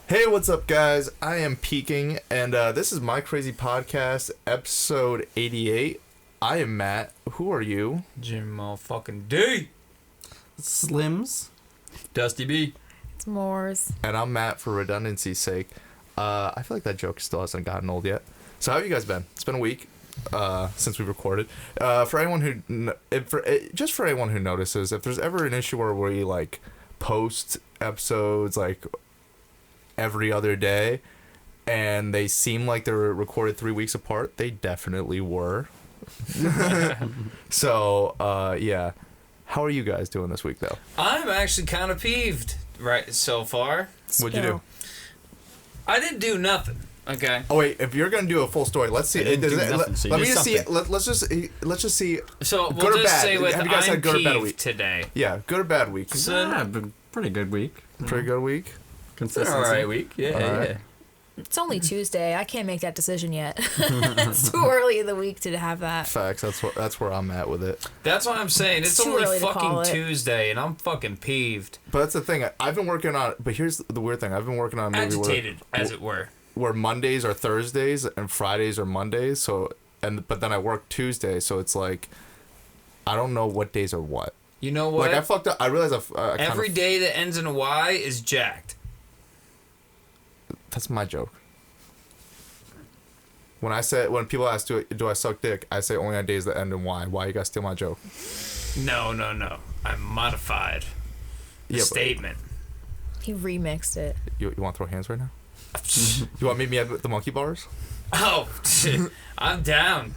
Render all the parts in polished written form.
Hey, what's up, guys? I am Peaking, and this is MYCRAZYPodcast, episode 88. I am Matt. Who are you? Jim motherfucking D. Slims. Dusty B. It's Moors. And I'm Matt for redundancy's sake. I feel like that joke still hasn't gotten old yet. So how have you guys been? It's been a week since we recorded. For anyone who, just for anyone who notices, if there's ever an issue where we like post episodes like every other day and they seem like they're recorded 3 weeks apart, they definitely were. So yeah, how are you guys doing this week though? I'm actually kind of peeved right so far. What'd you do? I didn't do nothing. Okay. Oh wait, if you're gonna do a full story, let's see. Let me just see. Let's just see. So good we'll or just bad. say Have you guys had good or bad week today? Yeah, good or bad week. Pretty good week. Pretty good week. Consistency. All right week. Yeah, right. yeah. It's only Tuesday. I can't make that decision yet. It's too early in the week to have that. Facts. That's where I'm at with it. That's what I'm saying. It's too only early to call fucking it. Tuesday, and I'm fucking peeved. But that's the thing. I've been working on. But here's the weird thing. I've been working on a movie Agitated, as it were. where Mondays are Thursdays and Fridays are Mondays. So but then I work Tuesday. So it's like I don't know what days are what. You know what? Like I fucked up. I realize Every day that ends in a Y is jacked. That's my joke. When people ask do I suck dick, I say only on days that end in Y. Why you guys steal my joke? No. I modified the statement. He remixed it. You want to throw hands right now? You want to meet me at the monkey bars? Oh, I'm down.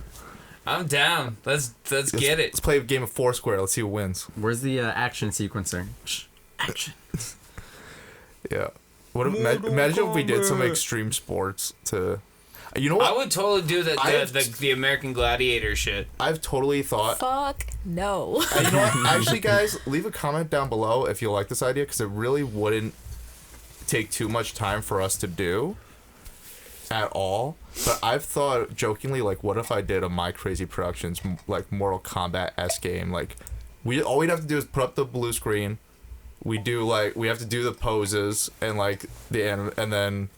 Let's get it. Let's play a game of Foursquare. Let's see who wins. Where's the action sequencer? Action. Yeah. Imagine if we did some extreme sports to... You know what? I would totally do the American Gladiator shit. I've totally thought... Fuck no. You know what? Actually, guys, leave a comment down below if you like this idea, because it really wouldn't take too much time for us to do at all. But I've thought jokingly, like, what if I did a MyCrazyProductions, like, Mortal Kombat-esque game? Like, all we'd have to do is put up the blue screen. We have to do the poses and, like, and then...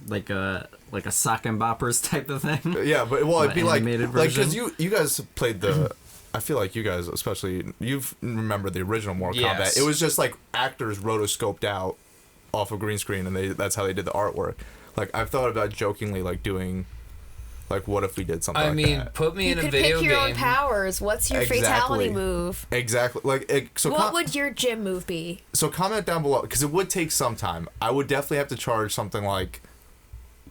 Like a sock and boppers type of thing. Yeah, but it'd be like because you guys played the. I feel like you guys, especially, remember the original Mortal Kombat. It was just like actors rotoscoped out off a green screen, and that's how they did the artwork. Like I've thought about jokingly like doing, like what if we did something? I mean, put me in a video game. You could pick your own powers. What's your fatality move? Exactly. What would your gym move be? So comment down below because it would take some time. I would definitely have to charge something like.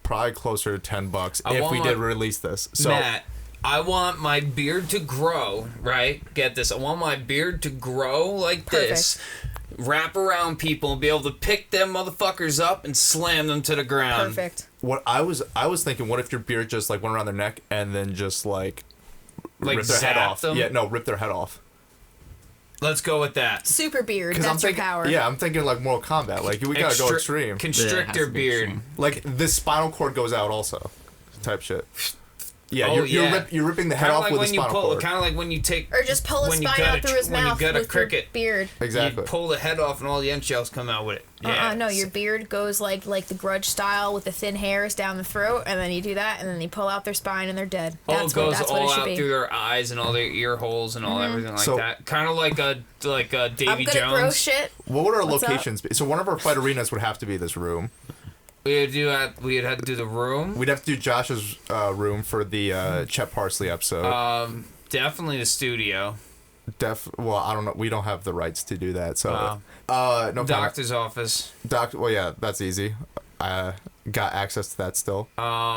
Probably closer to $10 if we did release this. So Matt, I want my beard to grow, right? Get this. I want my beard to grow like this, wrap around people, and be able to pick them motherfuckers up and slam them to the ground. Perfect. What I was thinking, what if your beard just like went around their neck and then just like rip their head off? Them? Yeah, no, rip their head off. Let's go with that. Super beard. That's your power. Yeah, I'm thinking like Mortal Kombat. Like we gotta go extreme. Constrictor beard. Extreme. Like the spinal cord goes out also, type shit. Yeah, you're ripping the head off with the spinal cord. Kind of like when you take... Or just pull a spine out through his mouth with your beard. Exactly. You pull the head off and all the eggshells come out with it. Yeah. No, your beard goes like the Grudge style with the thin hairs down the throat, and then you do that, and then you pull out their spine and they're dead. That's what it should be. Through their eyes and all their ear holes and all everything like that. Kind of like a Davy Jones. I'm gonna grow shit. What would our locations be? So one of our fight arenas would have to be this room. We'd have to do the room. We'd have to do Josh's room for the Chet Parsley episode. Definitely the studio. Well, I don't know. We don't have the rights to do that. So, no. Doctor's office. Well, yeah, that's easy. I got access to that still. The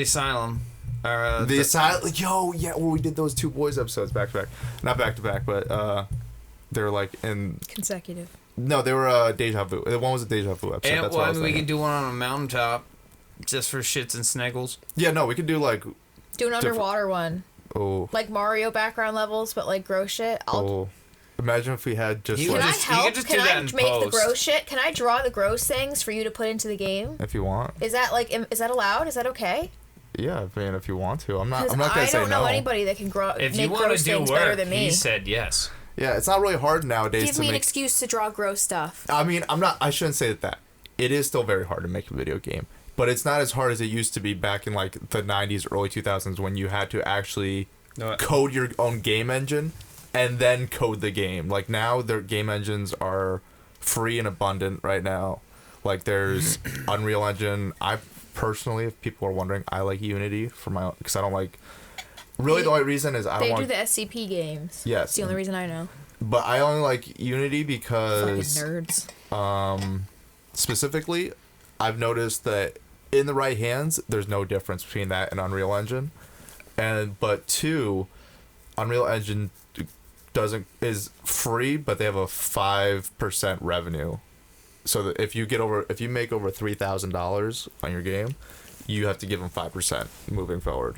asylum. The asylum. Yo, yeah. Well, we did those two boys episodes back to back. Not back to back, but they were like in consecutive. No, they were Deja Vu. One was a Deja Vu episode. And that's what I was we thinking. could do one on a mountaintop, just for shits and sniggles. Yeah, no, we could do like. Do an underwater one. Oh. Like Mario background levels, but like gross shit. Imagine if we had just. Can I help? Can I make the gross shit? Can I draw the gross things for you to put into the game? If you want. Is that allowed? Is that okay? Yeah, I mean, if you want to, I'm not gonna say no. I don't know anybody that can make gross things better than me. He said yes. Yeah, it's not really hard nowadays Give to me an make... excuse to draw gross stuff. I mean, I shouldn't say that. It is still very hard to make a video game. But it's not as hard as it used to be back in, like, the 90s, early 2000s when you had to actually code your own game engine and then code the game. Like, now their game engines are free and abundant right now. Like, there's Unreal Engine. I personally, if people are wondering, I like Unity for my own, because I don't like... Really, the only reason is I don't want... They do the SCP games. Yes. It's the only reason I know. But I only like Unity because... Fucking nerds. Specifically, I've noticed that in the right hands, there's no difference between that and Unreal Engine. But two, Unreal Engine is free, but they have a 5% revenue. So that if you make over $3,000 on your game, you have to give them 5% moving forward,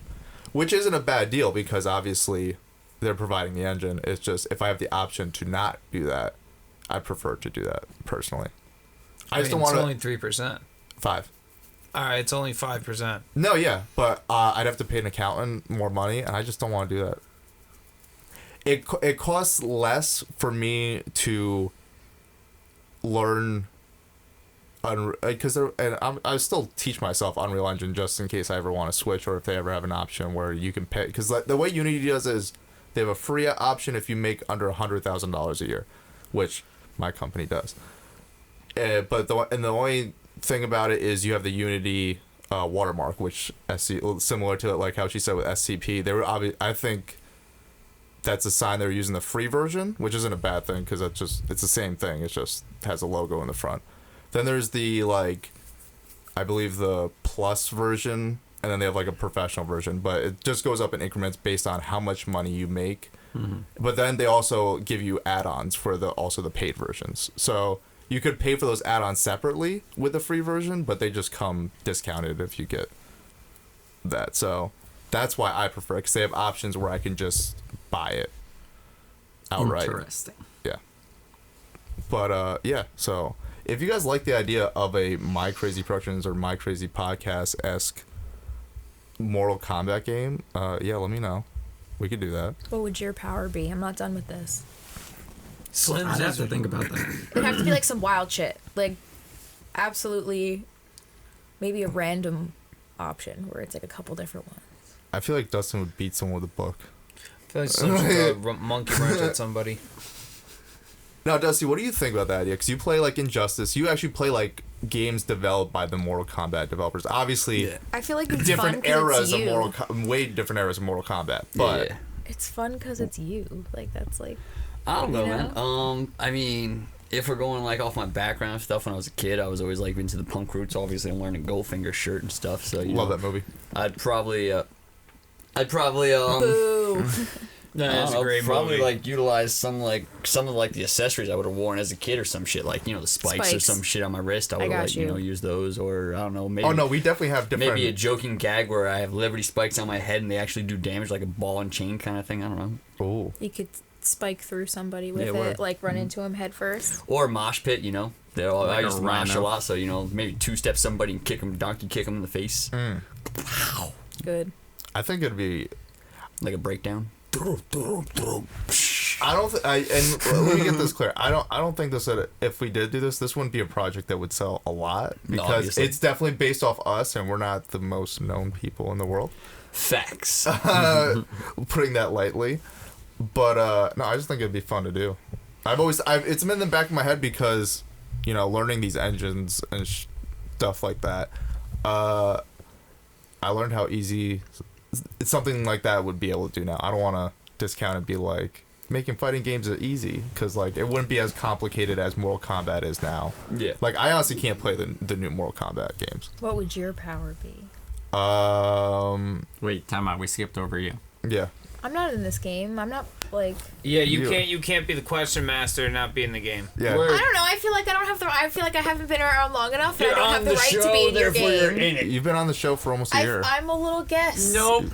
which isn't a bad deal because obviously they're providing the engine. It's just if I have the option to not do that, I prefer to do that personally. I just don't want to. It's only 3%. 5. All right, it's only 5%. No, yeah, but I'd have to pay an accountant more money, and I just don't want to do that. It costs less for me to learn, because I still teach myself Unreal Engine just in case I ever want to switch, or if they ever have an option where you can pay. Because the way Unity does is they have a free option if you make under $100,000 a year, which my company does. But the only thing about it is you have the Unity watermark, which similar to like how she said with SCP. They were I think that's a sign they were using the free version, which isn't a bad thing because it's the same thing. It just has a logo in the front. Then there's the I believe the plus version, and then they have like a professional version, but it just goes up in increments based on how much money you make. Mm-hmm. But then they also give you add-ons for the paid versions. So you could pay for those add-ons separately with the free version, but they just come discounted if you get that. So that's why I prefer it, because they have options where I can just buy it outright. Interesting. Yeah. But, yeah, so if you guys like the idea of a My Crazy Productions or My Crazy Podcast-esque Mortal Kombat game, yeah, let me know. We could do that. What would your power be? I'm not done with this. I'd have to think about that. It'd have to be like some wild shit. Like, absolutely, maybe a random option where it's like a couple different ones. I feel like Dustin would beat someone with a book. I feel like some monkey wrench at somebody. Now, Dusty, what do you think about that idea? Because you play like Injustice. You actually play like games developed by the Mortal Kombat developers. Obviously, yeah. I feel like it's different fun eras it's you. of way different eras of Mortal Kombat. But yeah. It's fun because it's you. Like that's like. I don't know, man. I mean, if we're going like off my background stuff, when I was a kid, I was always like into the punk roots. Obviously, I'm wearing a Goldfinger shirt and stuff. So love that movie. I'd probably Boo. That's a great probably movie. like utilize some of like the accessories I would have worn as a kid or some shit, like the spikes or some shit on my wrist. I would have use those, or I don't know, maybe. Oh no, we definitely have different. Maybe a joking gag where I have Liberty spikes on my head and they actually do damage, like a ball and chain kind of thing. I don't know. Oh. You could spike through somebody with it, like run into him head first. Or mosh pit, I used to mosh a lot, so maybe two-step somebody and donkey kick them in the face. Wow. Good. I think it'd be like a breakdown. I don't. And let me get this clear. I don't think if we did do this wouldn't be a project that would sell a lot because it's definitely based off us, and we're not the most known people in the world. Facts. Putting that lightly. But no, I just think it'd be fun to do. It's been in the back of my head because, learning these engines and stuff like that. I learned how easy it's something like that would be able to do now. I don't want to discount and be like making fighting games are easy because like it wouldn't be as complicated as Mortal Kombat is now. Yeah. Like I honestly can't play the new Mortal Kombat games. What would your power be? Wait, time out. We skipped over you. Yeah. I'm not in this game. I'm not like. Yeah, you can't be the question master and not be in the game. Yeah. I don't know. I feel like I feel like I haven't been around long enough, and I don't have the right to be in your game. You're in it. You've been on the show for almost a year. I'm a little guest. Nope.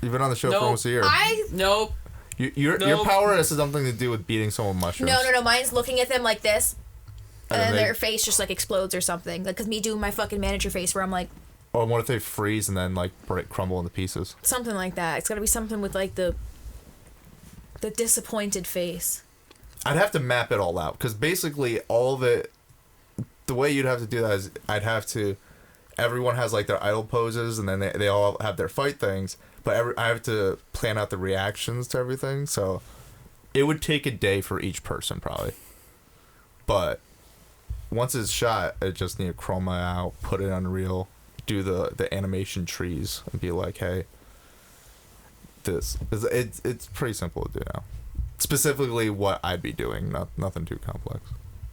You've been on the show for almost a year. Nope. Your power has something to do with beating someone with mushrooms. No. Mine's looking at them like this, and then their face just like explodes or something. Like, cause me doing my fucking manager face where I'm like. Oh, what if they freeze and then like crumble into pieces? Something like that. It's gotta be something with like the. The disappointed face. I'd have to map it all out because basically all of it. The way you'd have to do that is everyone has like their idol poses and then they all have their fight things, but I have to plan out the reactions to everything, so it would take a day for each person probably. But once it's shot, I just need to chroma out, put it on Unreal, do the animation trees and be like, hey, it's pretty simple to do now. Specifically what I'd be doing, nothing too complex.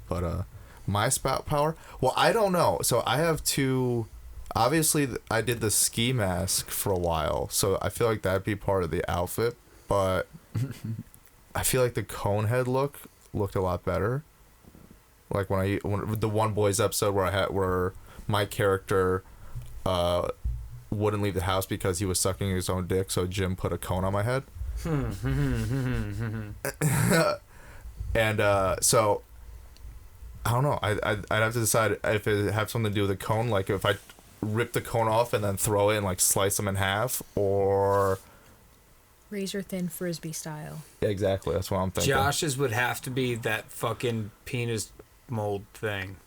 But my spout power, well, I don't know. So I have two. Obviously, I did the ski mask for a while, so I feel like that'd be part of the outfit. But I feel like the cone head looked a lot better. Like when the One Boys episode where my character wouldn't leave the house because he was sucking his own dick, so Jim put a cone on my head. And so I don't know. I'd have to decide if it had something to do with the cone, like if I rip the cone off and then throw it and like slice them in half, or razor thin frisbee style. Yeah, exactly. That's what I'm thinking. Josh's would have to be that fucking penis mold thing.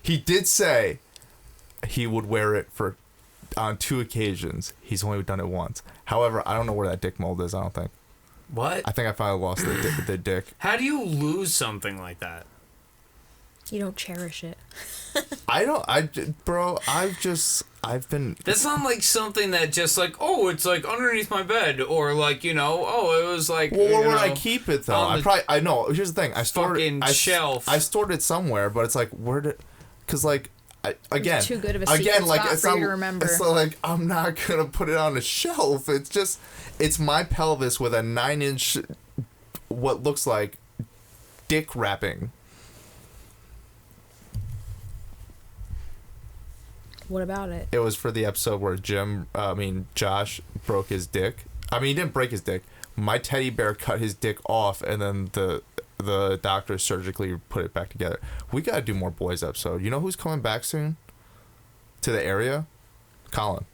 He did say he would wear it on 2 occasions. He's only done it once. However, I don't know where that dick mold is. I don't think. What? I think I finally lost the dick. How do you lose something like that? You don't cherish it. Bro, I've been... That's not like something that just like, oh, it's like underneath my bed, or like, it was like... Well, where would I keep it, though? I know. Here's the thing. I stored it... shelf. I stored it somewhere, but it's like, where did... Because, like, again... It's too good of a secret spot for you to remember. It's not like, I'm not going to put it on a shelf. It's just... It's my pelvis with a 9-inch... What looks like... dick wrapping. What about it? It was for the episode where Josh broke his dick. I mean, he didn't break his dick. My teddy bear cut his dick off, and then the doctor surgically put it back together. We gotta do more boys episode. You know who's coming back soon? To the area? Colin.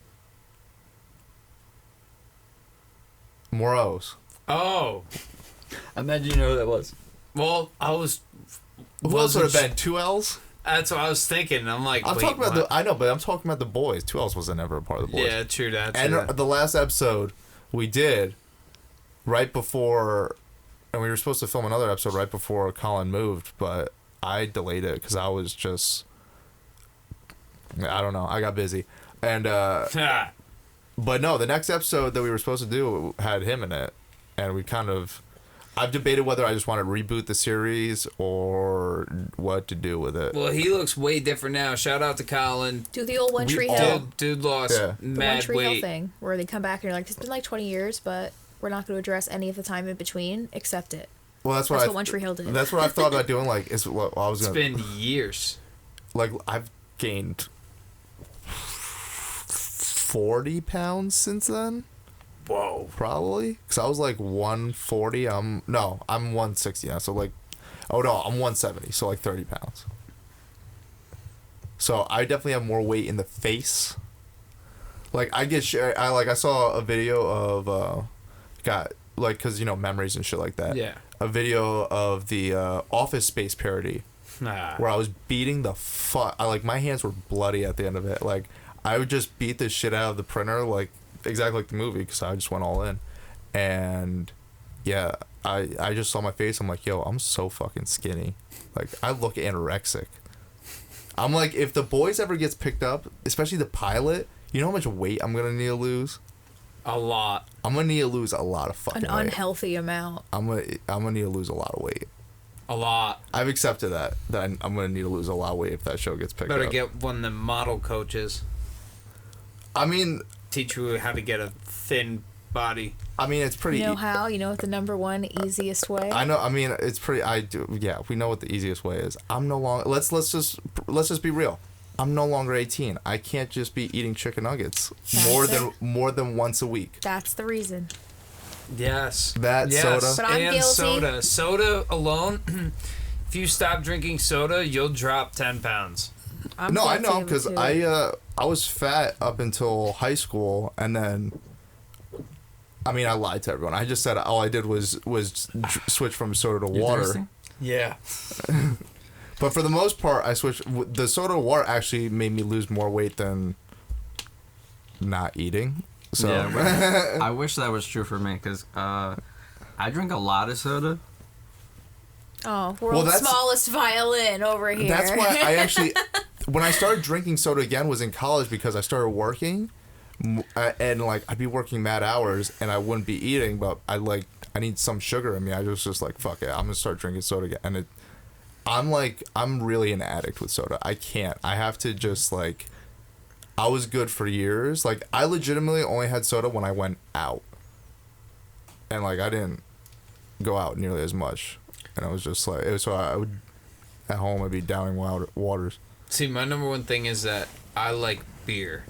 Moros. Oh. I imagine you know who that was. Well, I was... Who else would have been? 2 L's? That's what I was thinking. I'm like, I'm talking about I know, but I'm talking about the boys. 2 L's wasn't ever a part of the boys. Yeah, true that. And the last episode we did right before, and we were supposed to film another episode right before Colin moved, but I delayed it because I was just, I don't know, I got busy. And but no, the next episode that we were supposed to do had him in it, and we kind of... I've debated whether I just want to reboot the series or what to do with it. Well, he looks way different now. Shout out to Colin. Do the old One Tree Hill. Dude lost the mad One Tree weight. Hill thing, where they come back and you're like, it's been like 20 years, but we're not going to address any of the time in between. Accept it. Well, that's what One Tree Hill did. That's what I've thought about doing. Like, it's been years. Like, I've gained 40 pounds since then. Whoa. Probably. Because I was like 140. I'm 160 now. So like, I'm 170. So like 30 pounds. So I definitely have more weight in the face. Like I saw a video of, because, memories and shit like that. Yeah. A video of the Office Space parody. Where I was beating the fuck. My hands were bloody at the end of it. Like, I would just beat the shit out of the printer, like, exactly like the movie, because I just went all in. And yeah, I just saw my face. I'm like, yo, I'm so fucking skinny. Like, I look anorexic. I'm like, if the boys ever gets picked up, especially the pilot, you know how much weight I'm gonna need to lose? A lot. I'm gonna need to lose a lot of fucking weight. An unhealthy amount. I'm gonna need to lose a lot of weight. A lot. I've accepted that I'm gonna need to lose a lot of weight if that show gets picked up. Better get one of the model coaches. I mean, teach you how to get a thin body. I mean, it's pretty... You know how? You know what the number one easiest way? I know. I mean, it's pretty... I do. Yeah, we know what the easiest way is. I'm no longer... Let's just be real. I'm no longer 18. I can't just be eating chicken nuggets more than once a week. That's the reason. Yes. Soda. But I'm Soda. guilty. Soda alone, if you stop drinking soda, you'll drop 10 pounds. I know, because I was fat up until high school, and then I mean, I lied to everyone. I just said all I did was switch from soda to water. thirsty? Yeah. But for the most part, I switched. The soda to water actually made me lose more weight than not eating. So Yeah, I wish that was true for me because I drink a lot of soda. Oh, world's smallest violin over here. That's why I actually, when I started drinking soda again, was in college because I started working, and like I'd be working mad hours and I wouldn't be eating, but I need some sugar in me. I was just like, fuck it, I'm gonna start drinking soda again, and I'm really an addict with soda. I can't. I have to just like. I was good for years. Like I legitimately only had soda when I went out, and like I didn't go out nearly as much, and I was just like, so I would at home I'd be downing waters. See, my number one thing is that I like beer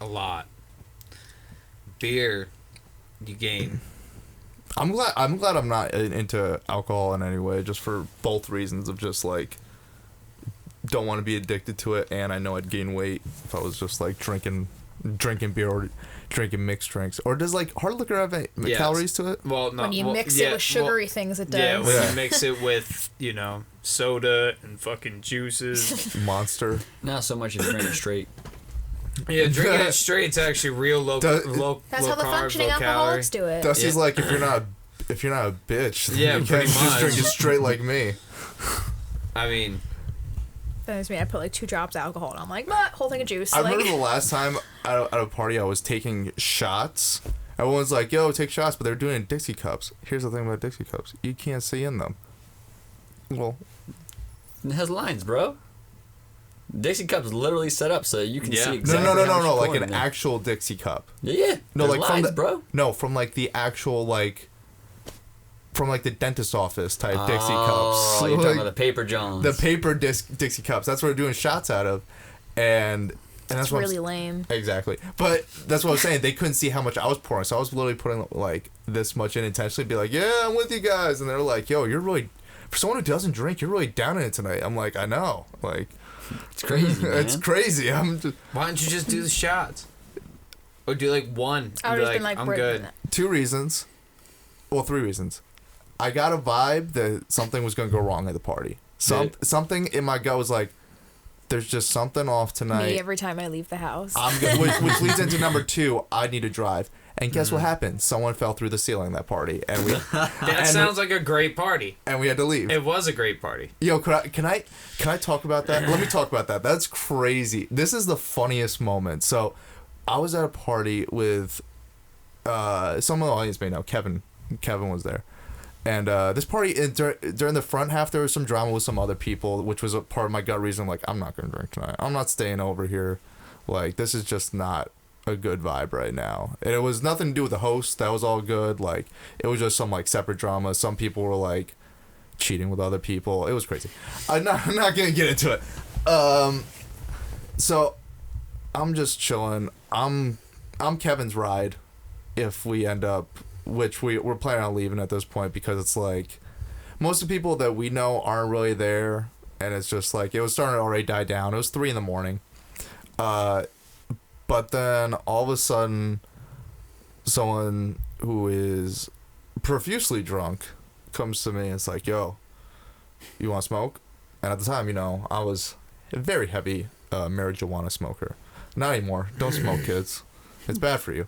a lot. Beer, you gain. I'm glad I'm not into alcohol in any way, just for both reasons of just like don't want to be addicted to it, and I know I'd gain weight if I was just like drinking beer or drinking mixed drinks. Or does like hard liquor have any calories to it? Well, no. When you mix it with sugary things, it does. Yeah, when you mix it with, soda and fucking juices. Monster. Not so much if you drink it straight. Yeah, drinking it straight's actually real low That's low how the carb, functioning low alcoholics calorie. do it. Dusty's like, if you're not a bitch, then Yeah, you pretty can't just much. drink it straight like me. I mean, That means I put like 2 drops of alcohol and I'm like, whole thing of juice. I like, remember the last time at a party I was taking shots. Everyone's like, yo, take shots, but they're doing it in Dixie cups. Here's the thing about Dixie cups. You can't see in them. Well, It has lines, bro. Dixie cup's literally set up so you can see exactly no, how much like pouring an in there. actual Dixie cup. Yeah. No, There's like lines, from the bro. No, from like the actual from like the dentist office type Dixie cups. Oh, you're talking about the paper Johns. The paper Dixie cups. That's what we're doing shots out of, and that's it's what really lame. Exactly, but that's what I was saying. They couldn't see how much I was pouring, so I was literally putting like this much in intentionally. Be like, yeah, I'm with you guys, and they're like, yo, you're really, for someone who doesn't drink, you're really down in it tonight. I'm like, I know, like, It's crazy, man. it's crazy. I'm just why don't you just do the shots? Or do like one? I And would be have been like, I'm we're good. doing 2 reasons. Well, 3 reasons. I got a vibe that something was going to go wrong at the party. Something in my gut was like, there's just something off tonight. Me every time I leave the house. I'm good, which leads into number 2. I need to drive. And guess what happened? Someone fell through the ceiling that party, and we. That sounds like a great party. And we had to leave. It was a great party. Yo, can I talk about that? Let me talk about that. That's crazy. This is the funniest moment. So, I was at a party with, some of the audience may know Kevin. Kevin was there. And this party, during the front half, there was some drama with some other people, which was a part of my gut reason. Like, I'm not going to drink tonight. I'm not staying over here. Like, this is just not a good vibe right now. And it was nothing to do with the host. That was all good. Like, it was just some, like, separate drama. Some people were, like, cheating with other people. It was crazy. I'm not going to get into it. So, I'm just chilling. I'm Kevin's ride if we end up... Which we're planning on leaving at this point because it's like most of the people that we know aren't really there, and it's just like it was starting to already die down. It was 3 a.m. But then all of a sudden, someone who is profusely drunk comes to me and it's like, "Yo, you want to smoke?" And at the time, I was a very heavy marijuana smoker. Not anymore. Don't smoke, kids. It's bad for you.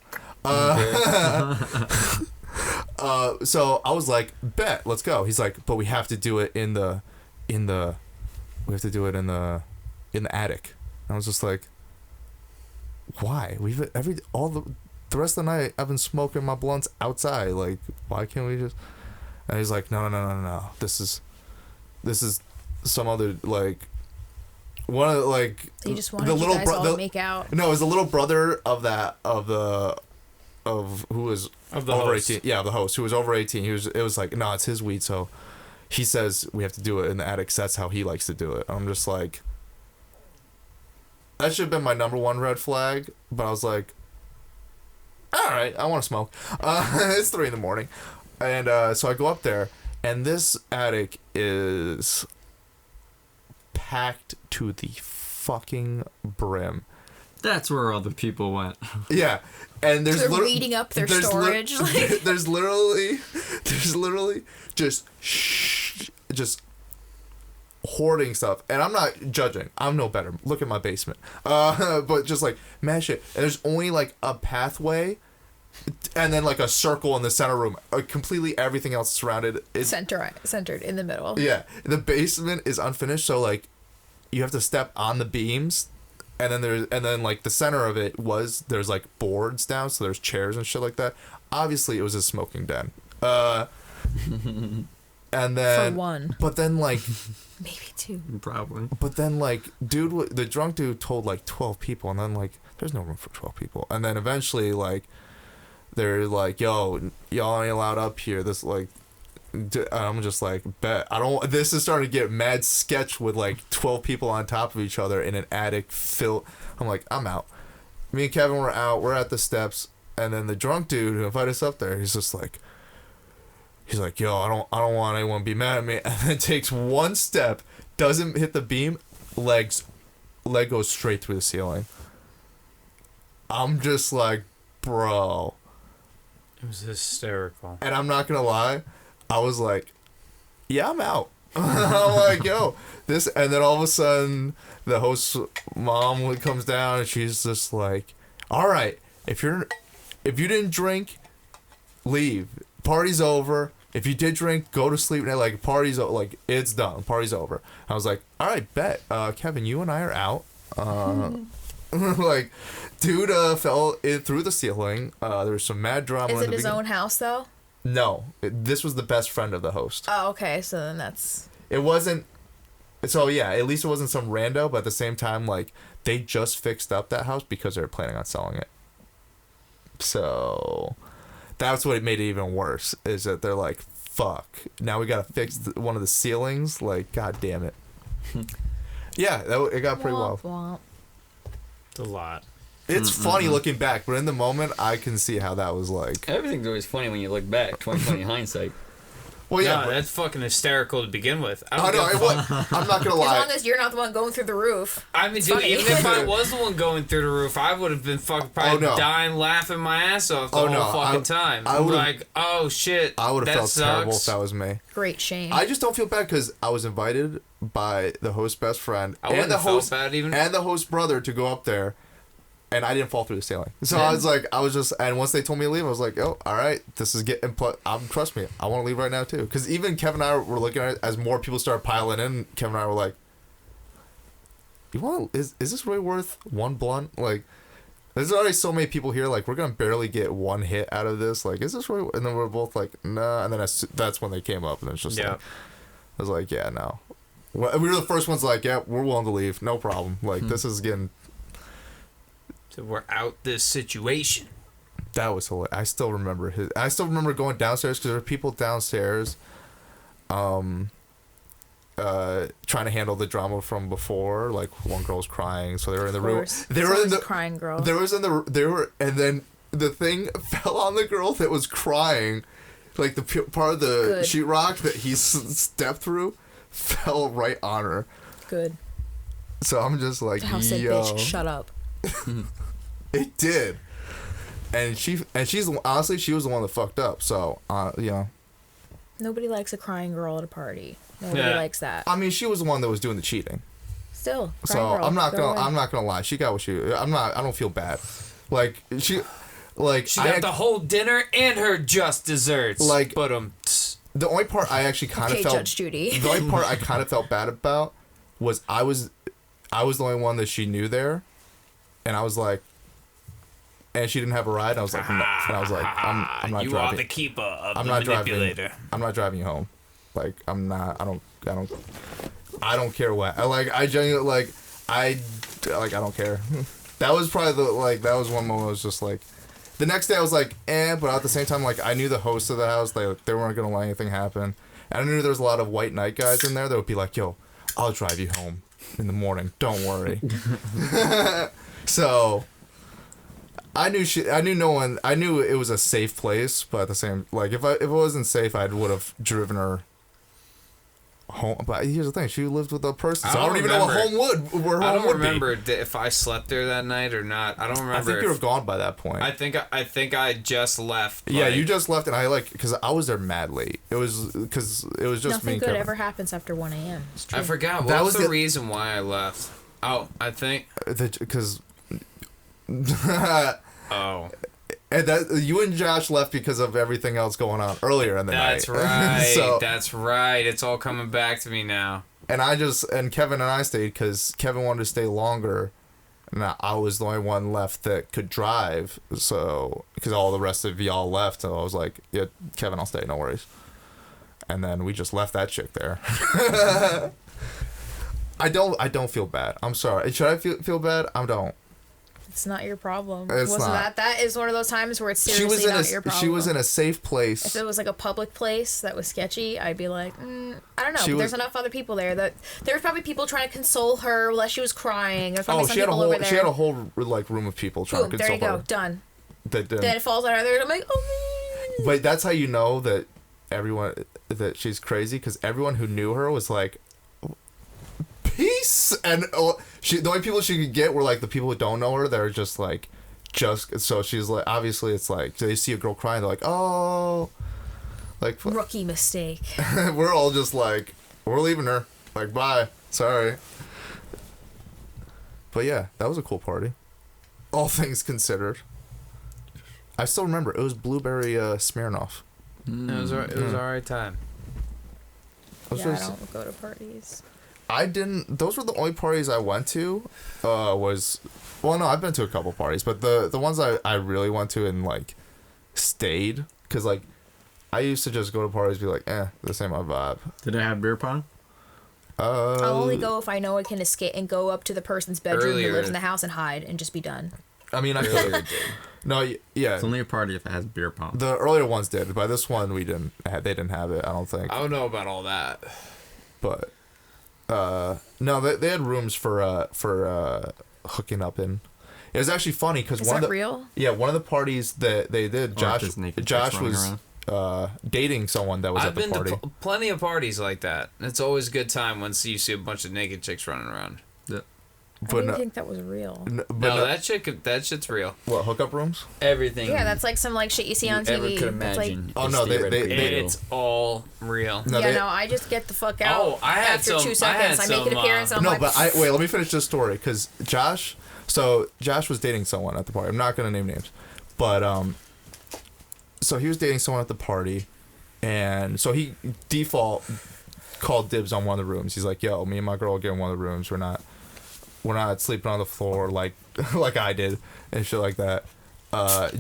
So I was like, bet, let's go. He's like, but we have to do it in the attic. And I was just like, why? The rest of the night I've been smoking my blunts outside. Like, why can't we just? And he's like, no. This is some other like. One of He just wanted you guys all to make out. No, it was the little brother of who was over host. 18. Yeah, the host who was over 18. It was like, no, it's his weed, so he says we have to do it in the attic. 'Cause that's how he likes to do it. I'm just like, that should have been my number 1 red flag, but I was like, all right, I want to smoke. It's 3 a.m. And so I go up there, and this attic is packed to the fucking brim. That's where other people went. Yeah, and there's They're reading up their storage. There's literally just hoarding stuff, and I'm not judging. I'm no better. Look at my basement. But just like mad shit. And there's only like a pathway, and then like a circle in the center room. Completely everything else surrounded. Centered in the middle. Yeah, the basement is unfinished, so like you have to step on the beams. And then like the center of it there's like boards down, so there's chairs and shit like that. Obviously, it was a smoking den. And then For one. But then like Maybe two. Probably. But then like the drunk dude told like 12 people, and then like there's no room for 12 people. And then eventually like they're like, yo, y'all ain't allowed up here. This like. I'm just like, bet I don't. This is starting to get mad sketch with like 12 people on top of each other in an attic. I'm like, I'm out. Me and Kevin were out. We're at the steps, and then the drunk dude who invited us up there, he's like, yo, I don't want anyone to be mad at me. And then takes one step, doesn't hit the beam, leg goes straight through the ceiling. I'm just like, bro. It was hysterical. And I'm not gonna lie. I was like, yeah, I'm out. I'm like, yo, this, and then all of a sudden, the host's mom comes down, and she's just like, all right, if you didn't drink, leave. Party's over. If you did drink, go to sleep. And like, party's over. Like, it's done. Party's over. I was like, all right, bet. Kevin, you and I are out. Like, dude fell through the ceiling. There was some mad drama. Is it his own house though? No, this was the best friend of the host. Oh, okay. So then that's... It wasn't... So, yeah, at least it wasn't some rando, but at the same time, like, they just fixed up that house because they were planning on selling it. So, that's what made it even worse, is that they're like, fuck, now we gotta fix one of the ceilings? Like, god damn it. Yeah, it got pretty wild. It's a lot. It's funny looking back, but in the moment, I can see how that was like... Everything's always funny when you look back. 2020 hindsight. Well, yeah, no, that's fucking hysterical to begin with. I'm not gonna lie. As long as you're not the one going through the roof. I mean, dude, even if I was the one going through the roof, I would have been probably dying, laughing my ass off the whole fucking time. I would like, oh shit, I would have felt sucks. terrible if that was me. Great shame. I just don't feel bad because I was invited by the host's best friend and the host brother to go up there. And I didn't fall through the ceiling. So I was just, and once they told me to leave, I was like, oh, all right, this is getting, trust me, I want to leave right now too. Because even Kevin and I were looking at it, as more people started piling in, Kevin and I were like, is this really worth one blunt? Like, there's already so many people here, like, we're going to barely get one hit out of this. Like, is this really, and then we're both like, nah. And then that's when they came up, and it's just like, I was like, yeah, no. Well, we were the first ones like, yeah, we're willing to leave, no problem. Like, this is getting... So we're out this situation. That was hilarious. I still remember going downstairs because there were people downstairs trying to handle the drama from before. Like, one girl was crying, so they were in the room. They were in the crying girl. And then the thing fell on the girl that was crying. Like, the part of the sheetrock that he stepped through fell right on her. Good. So I'm just like, House said, bitch, shut up. It did, and she's honestly, she was the one that fucked up. So nobody likes a crying girl at a party. Nobody likes that. I mean, she was the one that was doing the cheating. Still, so girl, I'm not gonna lie. She got what she. I don't feel bad. Like she got the whole dinner and her just desserts. Like, but the only part I actually kind of felt. Judge Judy. The only part I kind of felt bad about was I was the only one that she knew there. And I was like, and she didn't have a ride. I was like, no. And I was like, I'm not driving. You are the keeper of the manipulator. I'm not driving you home. Like, I'm not. I don't care what. I genuinely I don't care. That was probably that was one moment I was just like. The next day I was like, but at the same time, like, I knew the host of the house. They weren't gonna let anything happen. And I knew there was a lot of white knight guys in there that would be like, yo, I'll drive you home in the morning. Don't worry. So, I knew it was a safe place, but at the same, like, if it wasn't safe, I would have driven her home. But here's the thing: she lived with a person, so I I don't don't even know remember. what home would. Where I home don't would remember if I slept there that night or not. I don't be. remember. I think you were gone by that point. I think I just left. Yeah, like- you just left, and I because I was there mad late. It was because it was just me Nothing and good Kevin. ever happens after 1 a.m. It's true. I forgot. That What was was the the- reason why I left? Oh, I think. Because. Oh, And that you and Josh left because of everything else going on earlier in the that's night. right. So, That's right. It's all coming back to me now. and Kevin and I stayed because Kevin wanted to stay longer, and I was the only one left that could drive. So because all the rest of y'all left, so I was like, yeah, Kevin, I'll stay, no worries. And then we just left that chick there. I don't feel bad. I'm sorry. Should I feel bad? I don't. It's not your problem. It's Wasn't not. that is one of those times where it's seriously not your problem. She was in a safe place. If it was like a public place that was sketchy, I'd be like, I don't know. She But there's was- enough other people there that there were probably people trying to console her while she was crying. There's probably some she had a people whole over there. she had a whole like room of people trying Boom, to there console you go, her. done. That didn't. Then it falls on her. There, I'm like, oh. But that's how you know that that she's crazy, because everyone who knew her was like, peace, and the only people she could get were like the people who don't know her. They're just so she's like, obviously it's like they see a girl crying, they're like, oh, like Rookie mistake. we're all just like, we're leaving her, like, bye, sorry. But yeah, that was a cool party, all things considered. I still remember it was blueberry Smirnoff. It was alright time. was Yeah, really I don't go to parties. I didn't. Those were the only parties I went to. Well, no, I've been to a couple parties, but the ones I really went to and like stayed, because like I used to just go to parties and be like, this ain't my vibe. Did it have beer pong? I'll only go if I know I can escape and go up to the person's bedroom Earlier. who lives in the house and hide and just be done. I mean, I could. No, yeah. It's only a party if it has beer pong. The earlier ones did. By this one, we didn't. They didn't have it. I don't think. I don't know about all that. But no, they had rooms for hooking up in. It was actually funny because Is one that of the real? yeah, one of the parties that they did, Josh just naked chicks running was dating someone that was I've at the been party. to plenty of parties like that. It's always a good time once you see a bunch of naked chicks running around. I But didn't no, think that was real. No, that shit's real. what, hookup rooms? Everything. Yeah, that's like some like shit you see on you ever TV. could It's like, imagine. Oh, is no, they- theoretically real. It's all real. No, yeah, no, I just get the fuck out Oh, I had after some- 2 I seconds. had I make an some, appearance and I'm No, like, but wait, let me finish this story, because Josh was dating someone at the party. I'm not gonna name names, but so he was dating someone at the party, and so he default called dibs on one of the rooms. He's like, "Yo, me and my girl get in one of the rooms. We're not sleeping on the floor like I did and shit like that."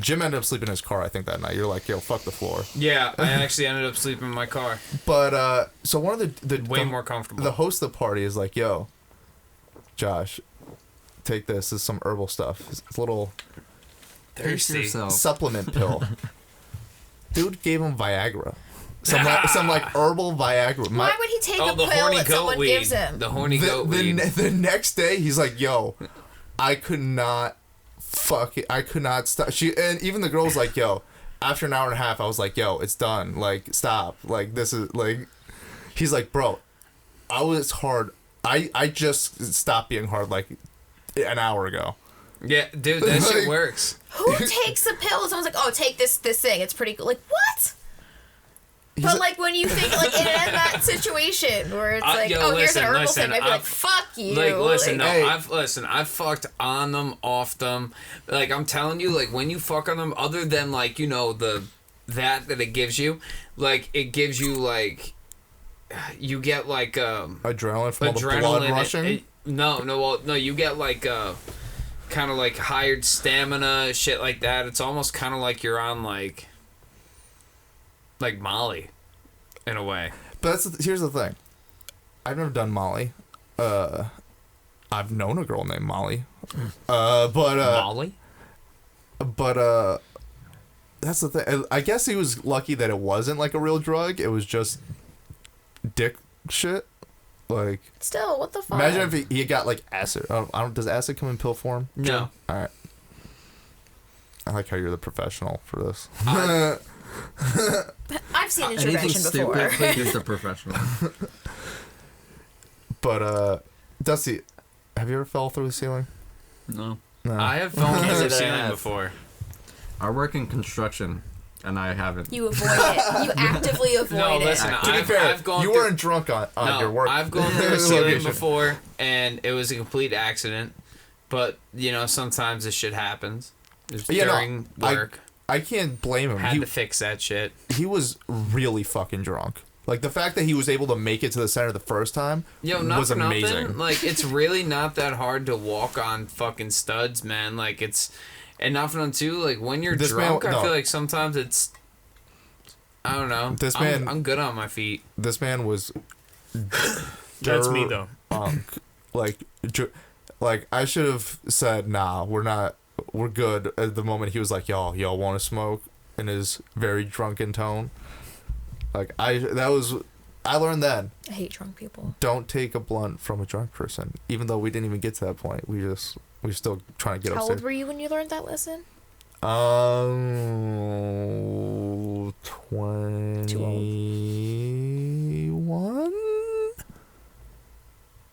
Jim ended up sleeping in his car, I think, that night. You're like, "Yo, fuck the floor." Yeah, I actually ended up sleeping in my car. But so one of the Way more comfortable. The host of the party is like, "Yo, Josh, take this. This is some herbal stuff. It's a little Pace Thirsty. yourself. supplement pill." Dude gave him Viagra. Some like herbal Viagra. why would he take Oh, a the pill horny that goat someone weed. gives him? The horny goat weed. The next day he's like, "Yo, I could not fuck it. I could not stop." And even the girl's like, "Yo," after an hour and a half, I was like, "Yo, it's done. Like, stop. Like, this is like." He's like, "Bro, I was hard. I just stopped being hard like an hour ago." Yeah, dude, that shit Like- works. Who takes a pill? Someone's like, "Oh, take this thing. It's pretty good." Like, what? He's But like when you think like in that situation where it's like, yo, "Oh, here's an listen, herbal listen, thing," I'd be like, I've- "Fuck you." Like, listen, no, Hey. I've fucked on them, off them. Like, I'm telling you, like, when you fuck on them, other than like, you know, that it gives you, like, it gives you like, you get like Adrenaline from all the adrenaline. blood rushing. No, you get like kind of like hired stamina, shit like that. It's almost kind of like you're on like Molly, in a way. But here's the thing. I've never done Molly. I've known a girl named Molly. Molly? But that's the thing. I guess he was lucky that it wasn't like a real drug. It was just dick shit. Like, Still, what the fuck? imagine if he got like acid. I don't. Does acid come in pill form? No. All right. I like how you're the professional for this. I've seen Anything intervention before. stupid, please use the professional. But Dusty, have you ever fell through the ceiling? No. No. I have fallen through Yes, the I ceiling have. before. I work in construction, and I haven't. You avoid it. You actively avoid No, it. listen, To be I've fair, gone you through, weren't drunk on your work. I've gone through a ceiling location. before, and it was a complete accident. But sometimes this shit happens. It was Yeah, no, during work. I can't blame him. Had to fix that shit. He was really fucking drunk. Like, the fact that he was able to make it to the center the first time Not was for amazing. nothing. Like, it's really not that hard to walk on fucking studs, man. Like, it's... And not for nothing, too, like, when you're This drunk, man- I no. feel like sometimes it's... I don't know. I'm good on my feet. This man was... That's me, though. Like, I should have said, nah, we're good. At the moment he was like, y'all want to smoke? In his very drunken tone. Like, I learned then. I hate drunk people. Don't take a blunt from a drunk person. Even though we didn't even get to that point. We're still trying to get How upstairs. old were you when you learned that lesson? 21?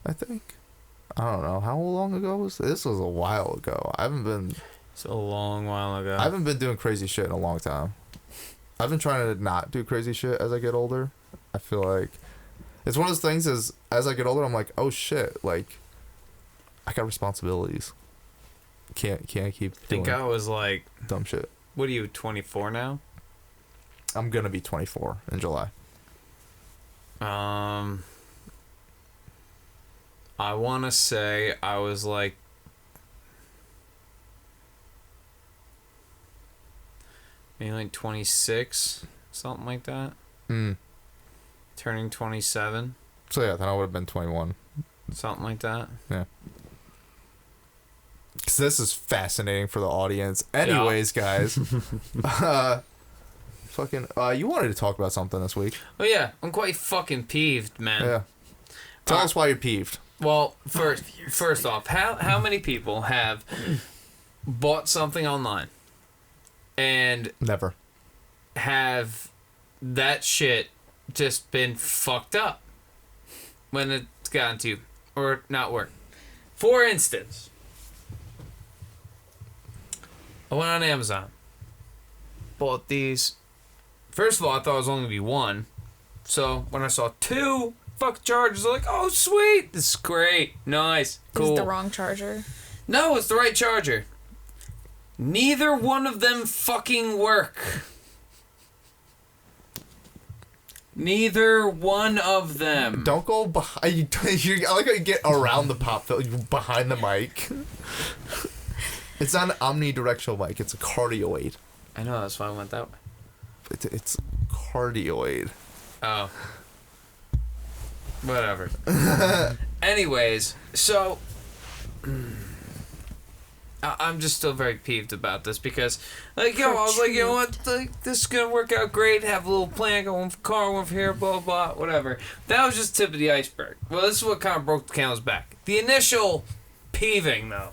I think. I don't know. How long ago was this? This was a while ago. It's a long while ago. I haven't been doing crazy shit in a long time. I've been trying to not do crazy shit as I get older. I feel like it's one of those things as I get older, I'm like, oh shit, like I got responsibilities. Can't keep I think doing I was like, dumb shit. what are you, 24 now? I'm gonna be 24 in July. I want to say I was like maybe like 26, something like that. Turning 27, So yeah, then I would have been 21. something like that. Yeah. Because this is fascinating for the audience. Anyways, guys. You wanted to talk about something this week. Oh yeah, I'm quite fucking peeved, man. Yeah. Tell us why you're peeved. Well, first off, how many people have bought something online and Never. have that shit just been fucked up when it's gotten to you or not work? For instance, I went on Amazon, bought these. First of all, I thought it was only going to be one. So when I saw two fuck chargers, I was like, oh, sweet. This is great. Nice. Cool. Is it the wrong charger? No, it's the right charger. Neither one of them fucking work. Neither one of them. Don't go behind. I like how you get around the pop filter, behind the mic. It's not an omnidirectional mic. It's a cardioid. I know, that's why I went that way. It's cardioid. Oh. Whatever. Anyways, so I'm just still very peeved about this because, like, I was like, you know what, like, this is gonna work out great. Have a little plan, go one for car, one for here, blah blah, whatever. That was just tip of the iceberg. Well, this is what kind of broke the camel's back. The initial peeving, though,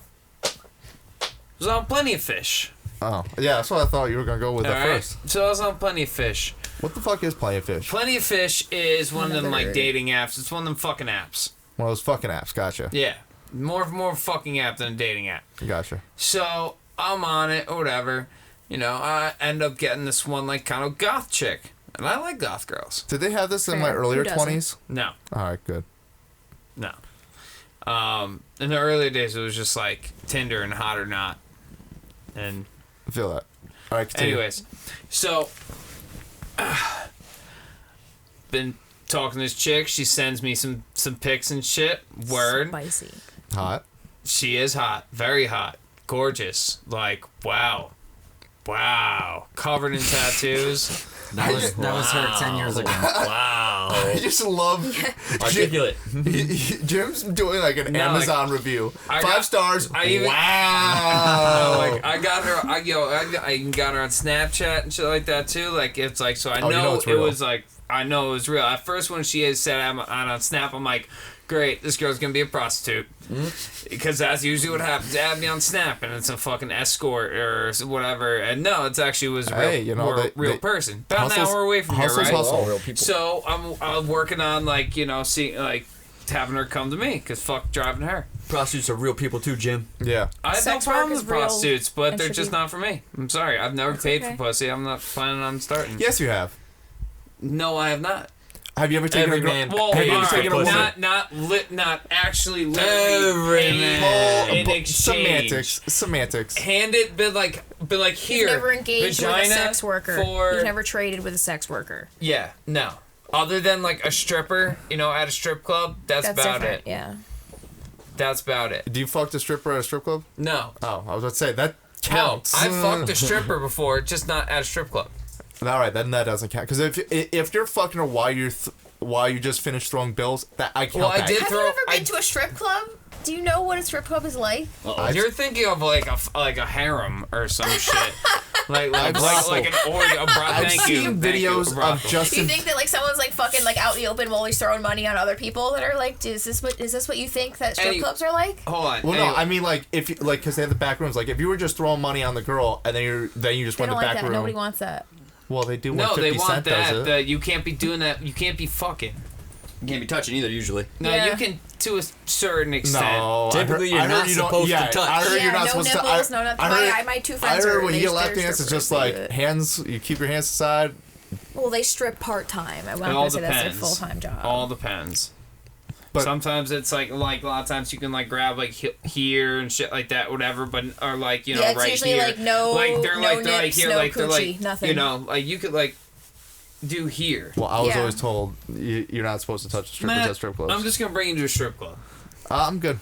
was on Plenty of Fish. Oh, yeah, that's what I thought you were going to go with at Alright? first. So I was on Plenty of Fish. What the fuck is Plenty of Fish? Plenty of Fish is one of them, like, Another- dating apps. It's one of them fucking apps. One of those fucking apps. Gotcha. Yeah. More fucking app than a dating app. Gotcha. So I'm on it or whatever. You know, I end up getting this one, like, kind of goth chick. And I like goth girls. Did they have this in my Fair. earlier Who doesn't? 20s? No. Alright, good. No. In the earlier days, it was just like Tinder and Hot or Not. And I feel that. Alright, continue. anyways, so been talking to this chick. She sends me some pics and shit. Word. Spicy. Hot. She is hot. Very hot. Gorgeous. Like, wow. Wow. Covered in tattoos. That was her 10 years ago. Wow. I just love Articulate. Jim's doing like an No, Amazon review. I 5 got- stars. I even- Wow. Like, I got her. I got her on Snapchat and shit like that too. Like, it's like, so I Oh, you know know it's it real. was like, I know it was real. At first, when she had said I'm on Snap, I'm like, great, this girl's gonna be a prostitute. Because that's usually what happens. They add me on Snap, and it's a fucking escort or whatever. And no, it actually was a real, Hey, you know, real person. About an hustles- hour away from here, hustles right? hustle. All real people. So I'm working on like, you know, seeing like having her come to me, because fuck driving her. Prostitutes are real people too, Jim. Yeah. I have no Sex work problem is with real prostitutes, but and they're should just be- not for me. I'm sorry. I've never paid okay. for pussy. I'm not planning on starting. Yes, you have. No, I have not. Have you ever taken Every a girl? man Well, Have you all ever right, taken a woman? not actually literally Every paid man. in exchange. Semantics. Handed, but like here. You've never engaged with a vagina sex worker. For, You've never traded with a sex worker. Yeah, no. Other than like a stripper, you know, at a strip club, that's about different. it. Yeah. That's about it. Do you fuck a stripper at a strip club? No. Oh, I was about to say that No, counts. I fucked a stripper before, just not at a strip club. All right, then that doesn't count. Because if you're fucking her while you just finished throwing bills, that I count. Well, I that. did Have throw. you ever been to a strip club? Do you know what a strip club is like? You're thinking of like a harem or some shit, like an orgy. I've Thank you. seen Thank you, videos of brothel. Do you Justin. think that like someone's like fucking like out in the open while he's throwing money on other people that are like, is this what you think that strip Any- clubs are like? Hold on. Well, no, anyway. I mean like if you, like because they have the back rooms. Like if you were just throwing money on the girl and then you just They went don't to the like back that. room. Nobody wants that. Well, they do. No, when they 50 want Cent does that. it. That you can't be doing that. You can't be fucking. You can't be touching either, usually. No, Yeah. you can to a certain extent. No, Typically, I you're heard not you don't- supposed to yeah, touch. I heard Yeah, you're not no supposed nipples, to. no nothing. I heard, My two I friends heard are- when they- you get lap they're dance, it's strippers, just they like do it. hands. You keep your hands aside. Well, they strip part time. I'm It not all gonna say that's their depends. full time job. All depends. But- Sometimes it's like a lot of times you can like grab like here and shit like that, whatever. But or like you know Yeah, it's right usually, here, like, no- like they're no like they're like nips, here, no like they're coochie, like nothing. you know like you could like do here. Well, I was Yeah. always told you're not supposed to touch strippers Matt, at strip clubs. I'm just gonna bring you to a strip club. I'm good.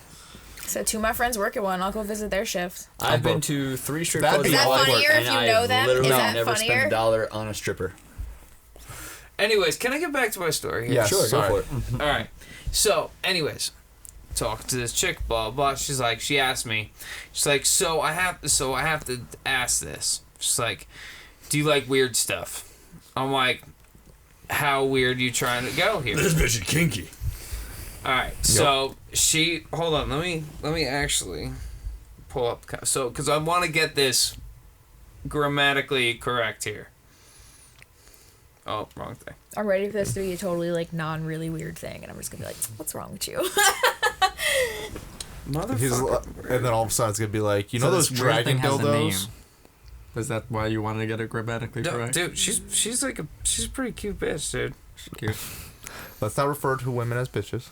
So two of my friends work at one. I'll go visit their shift. I've been broke. to 3 strip That'd clubs. be in my Is that life, funnier if and you know I've them? literally Is that never funnier? spent $1 on a stripper. Anyways, can I get back to my story here? Yeah, Sure, sorry. go for it. All right. So, anyways, talking to this chick, blah blah. She asked me, she's like, so I have to ask this. She's like, do you like weird stuff? I'm like, how weird you trying to go here? This bitch is kinky. All right. So she, hold on. Let me actually pull up. So, because I want to get this grammatically correct here. Oh, wrong thing. I'm ready for this to be a totally like non-really weird thing, and I'm just gonna be like, "What's wrong with you?" Motherfucker. And then all of a sudden it's gonna be like, you know So those this weird dragon thing has a name. dildos? Is that why you want to get it grammatically No, correct? dude, she's like she's a pretty cute bitch, dude. Cute. Let's not refer to women as bitches.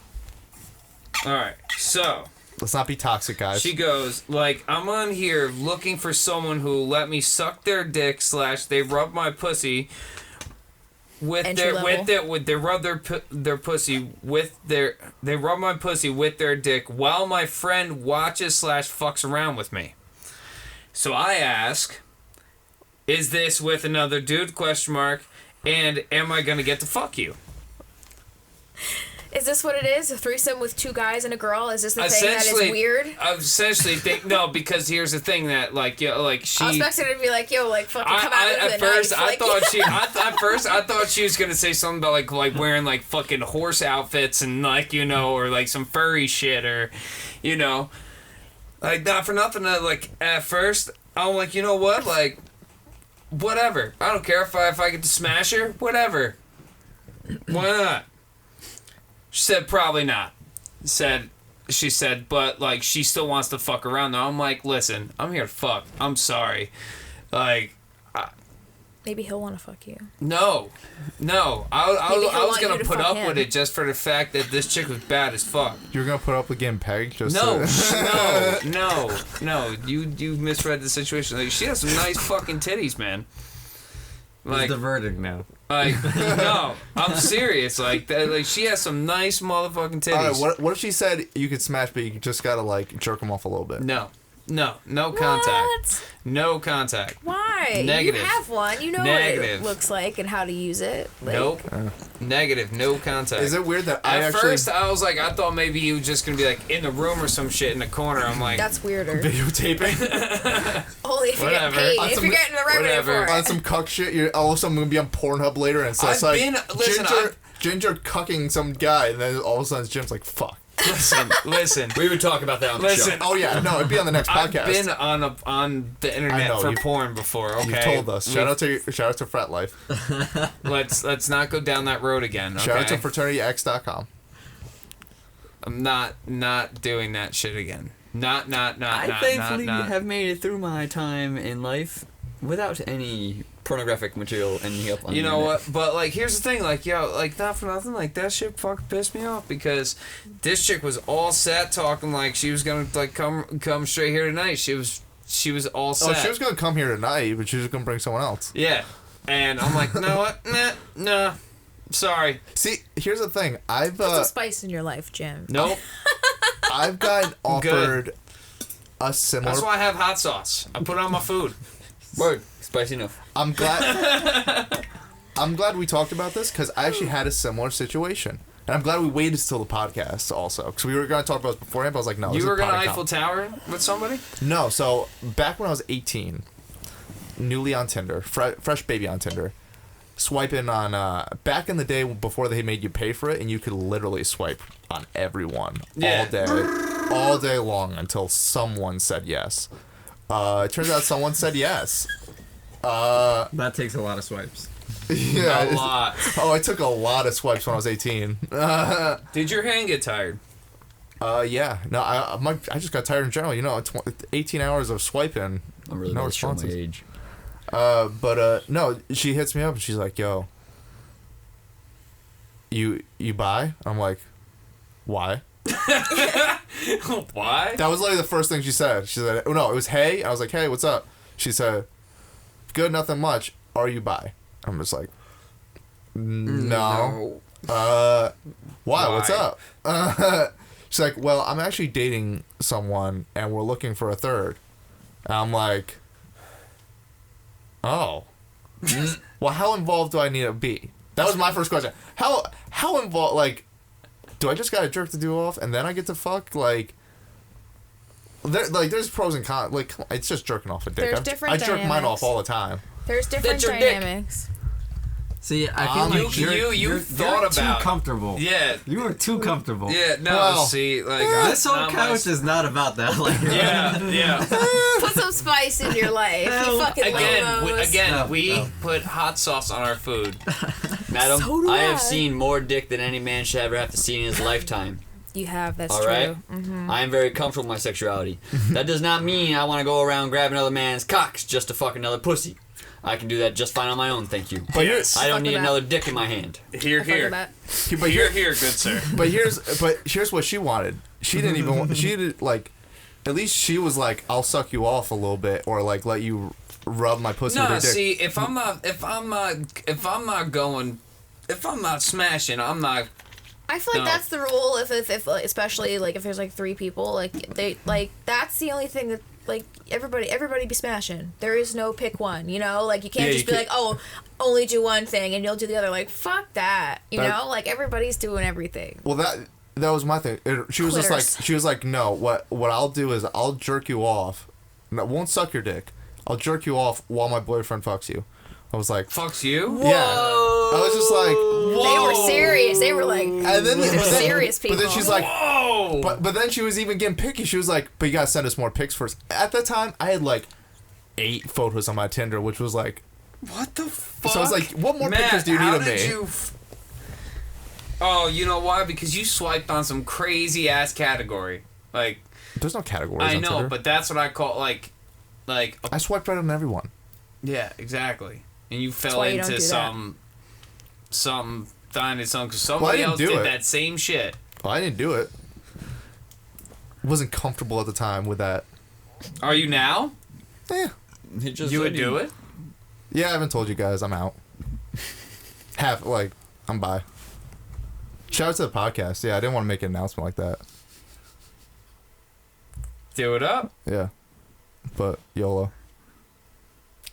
All right, so Let's not be toxic, guys. she goes like, I'm on here looking for someone who will let me suck their dick / they rub my pussy with Entry level. they rub their pussy with their they rub my pussy with their dick while my friend watches / fucks around with me. So I ask, is this with another dude? ? And am I gonna get to fuck you? Is this what it is? A threesome with 2 guys and a girl? Is this the thing that is Essentially- weird? I essentially think no, because here's the thing that like like she. I was expecting her to be like, "Yo, like fucking come out with at a first, knife." I like, thought she was gonna say something about like wearing like fucking horse outfits and like you know or like some furry shit or, you know, like not for nothing. Like at first, I'm like, you know what, like, whatever. I don't care if I get to smash her, whatever. Why not? She said probably not. She said, but like she still wants to fuck around though. I'm like, listen, I'm here to fuck. I'm sorry. Like, maybe he'll want to fuck you. no. I Maybe he'll was want you gonna to put fuck up him. with it just for the fact that this chick was bad as fuck. You're gonna put up with getting pegged just No, to... no. You misread the situation. Like, she has some nice fucking titties, man. What's Like, the verdict now? like no, I'm serious. Like that. Like she has some nice motherfucking titties. All right, what if she said you could smash, but you just gotta like jerk them off a little bit? No contact. What? No contact. Why? Negative. You have one. You know what Negative. it looks like and how to use it. Like, Nope. Negative. No contact. Is it weird that I At actually first, I was like, I thought maybe you were just gonna be like in the room or some shit in the corner. I'm like, That's weirder. videotaping Only if you Whatever. get paid. On If some- you're getting the revenue whatever. for on it. some cuck shit? You're all of a sudden gonna be on Pornhub later, and so it's I've like been- listen, Ginger cucking some guy, and then all of a sudden Jim's like, "Fuck." Listen. We would talk about that on the show. Oh yeah, no, it'd be on the next podcast. I've been on the internet for porn before. Okay, You told us. Shout out to Frat Life. Let's not go down that road again. Okay? Shout out to fraternityx.com. I'm not doing that shit again. I thankfully have made it through my time in life without any pornographic material ending up on You the know internet. what? But like, here's the thing. Like, yo, like not for nothing. Like that shit fucking pissed me off because this chick was all set talking like she was gonna like come straight here tonight. She was all set. Oh, she was gonna come here tonight, but she was gonna bring someone else. Yeah, and I'm like, you know what? Nah. Sorry. See, here's the thing. I've Put some spice in your life, Jim. Nope. I've gotten offered a similar. That's why I have hot sauce. I put it on my food. Word. Spicy enough. I'm glad we talked about this because I actually had a similar situation, and I'm glad we waited till the podcast also because we were going to talk about this beforehand. But I was like, no. You were going to Eiffel Tower with somebody? No. So back when I was 18, newly on Tinder, fresh baby on Tinder, swiping on back in the day before they made you pay for it, and you could literally swipe on everyone all day long until someone said yes. It turns out someone said yes. That takes a lot of swipes. Yeah, A lot. Oh, I took a lot of swipes when I was 18. Did your hand get tired? Yeah. No, I just got tired in general. You know, 18 hours of swiping. I'm really No not sure my responses. age. No, she hits me up and she's like, "Yo, you bi?" I'm like, "Why?" Why? That was literally the first thing she said. She said, "Oh no, it was hey." I was like, "Hey, what's up?" She said, "Good, nothing much. Are you bi?" I'm just like, "No." Why? What's up? She's like, "Well, I'm actually dating someone and we're looking for a third." And I'm like, "Oh. Well, how involved do I need to be?" That was my first question. How involved, like, do I just gotta jerk the dude off and then I get to fuck? Like, there's pros and cons. Like, come on, it's just jerking off a dick. There's I different jerk mine dynamics. off all the time. There's different That's your dick. dynamics. See, I feel like you thought about too comfortable. Yeah. You are too comfortable. Yeah. No. Well, see, like This whole not couch is not about that. Like, Yeah. Put some spice in your life. You fucking lamos. We put hot sauce on our food. Madam, So do I have I. seen more dick than any man should ever have to see in his lifetime. You have, that's All true. right? I am very comfortable with my sexuality. That does not mean I want to go around grabbing another man's cocks just to fuck another pussy. I can do that just fine on my own, thank you. But I don't Fuck need with that. another dick in my hand. Here. Fuck with that. Here, good sir. But here's what she wanted. She didn't even want, she did like, at least she was like, "I'll suck you off a little bit," or like let you rub my pussy with No, your dick. see, if I'm not smashing, I'm not. I feel like No. that's the rule. If like, especially like if there's like 3 people, like they like that's the only thing that like everybody be smashing. There is no pick one, you know. Like you can't Yeah, just you be like, oh, only do one thing and you'll do the other. Like fuck that, you That- know. Like everybody's doing everything. Well, that was my thing. She was Quitters. like, no. What I'll do is I'll jerk you off. No, won't suck your dick. I'll jerk you off while my boyfriend fucks you. I was like, Fucks you? yeah. I was just like, They were serious. They were like, and then these are serious people. But then she's like, Whoa! but then she was even getting picky. She was like, but you gotta send us more pics first. At that time, I had like 8 photos on my Tinder, which was like, What the fuck? so I was like, what more Matt, pictures do you how need of did me? you Oh, you know why? Because you swiped on some crazy ass category. Like There's no categories I on know, Tinder. but that's what I call like I swiped right on everyone. yeah, exactly. And you fell why you don't into do that. some finding some because Well, I somebody didn't else do did it. that same shit. Well, I didn't do it. Wasn't comfortable at the time with that. Are you now? Yeah. You would do it? Yeah, I haven't told you guys. I'm out. I'm bi. Shout out to the podcast. Yeah, I didn't want to make an announcement like that. Do it up. Yeah. But YOLO.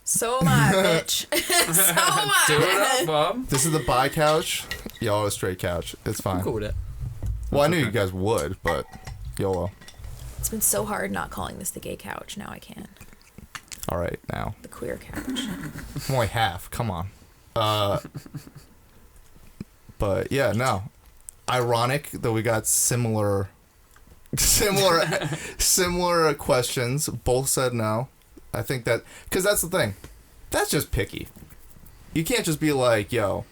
so am I, bitch. So am Do it I. up, bub. This is the bi couch. Y'all are a straight couch. It's fine. I'm cool with that. Well, I knew you guys would, but YOLO. It's been so hard not calling this the gay couch. Now I can. All right, now. The queer couch. I'm only half. Come on. But yeah, no. Ironic that we got similar similar questions. Both said no. I think that because that's the thing. That's just picky. You can't just be like, yo.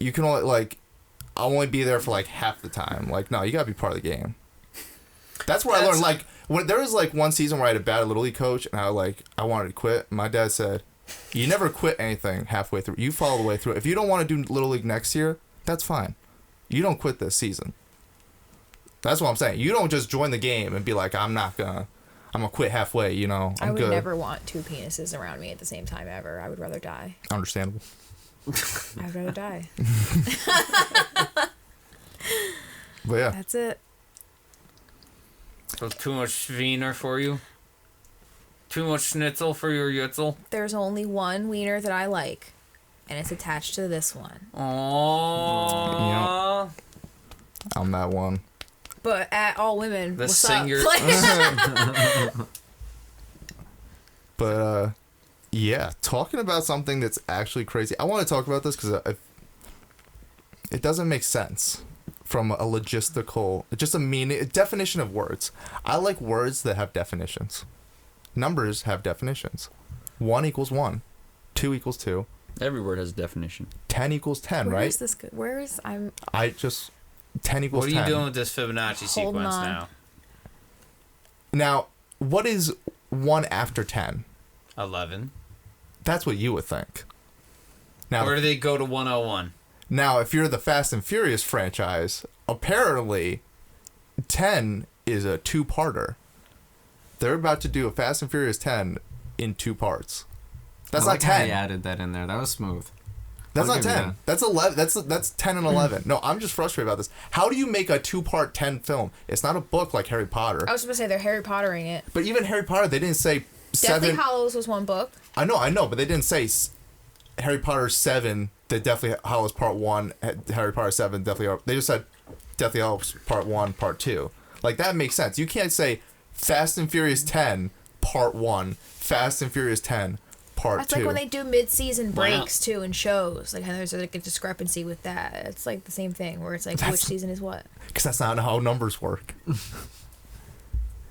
You can only like, I'll only be there for like half the time. Like, no, you gotta be part of the game. That's where I learned. Like, when there was like one season where I had a bad Little League coach, and I wanted to quit. My dad said, "You never quit anything halfway through. You follow the way through. If you don't want to do Little League next year, that's fine. You don't quit this season." That's what I'm saying. You don't just join the game and be like, I'm gonna quit halfway. You know, I would good. never want two penises around me at the same time ever. I would rather die. Understandable. I'd rather die. But yeah, That's it. So too much wiener for you? Too much schnitzel for your yitzel? There's only one wiener that I like, and it's attached to this one. Aww. I'm that one. But at all women, The what's singer. up? But yeah, talking about something that's actually crazy. I want to talk about this because it doesn't make sense from a logistical, just a definition of words. I like words that have definitions. Numbers have definitions. 1 equals 1. 2 equals 2. Every word has a definition. 10 equals 10, Where right? is this good? Where is 10 equals 10. What are you doing with this Fibonacci Holding sequence on. now? Now, what is 1 after 10? 11. That's what you would think. Now, Where do they go to 101? Now, if you're the Fast and Furious franchise, apparently 10 is a 2-parter. They're about to do a Fast and Furious 10 in 2 parts. That's I like not how 10. they added that in there. That was smooth. That's I'll not give you 10. that. That's 11. That's 10 and 11. No, I'm just frustrated about this. How do you make a 2-part 10 film? It's not a book like Harry Potter. I was going to say they're Harry Pottering it. But even Harry Potter, they didn't say Deathly 7. Hallows was one book. I know, but they didn't say Harry Potter 7, the Deathly Hallows Part 1, Harry Potter 7, Deathly Hallows. They just said Deathly Hallows Part 1, Part 2. Like, that makes sense. You can't say Fast and Furious 10, Part 1, Fast and Furious 10, Part 2. That's like when they do mid-season Why not? breaks, too, in shows. Like, there's like a discrepancy with that. It's like the same thing, where it's like, which season is what? Because that's not how numbers work.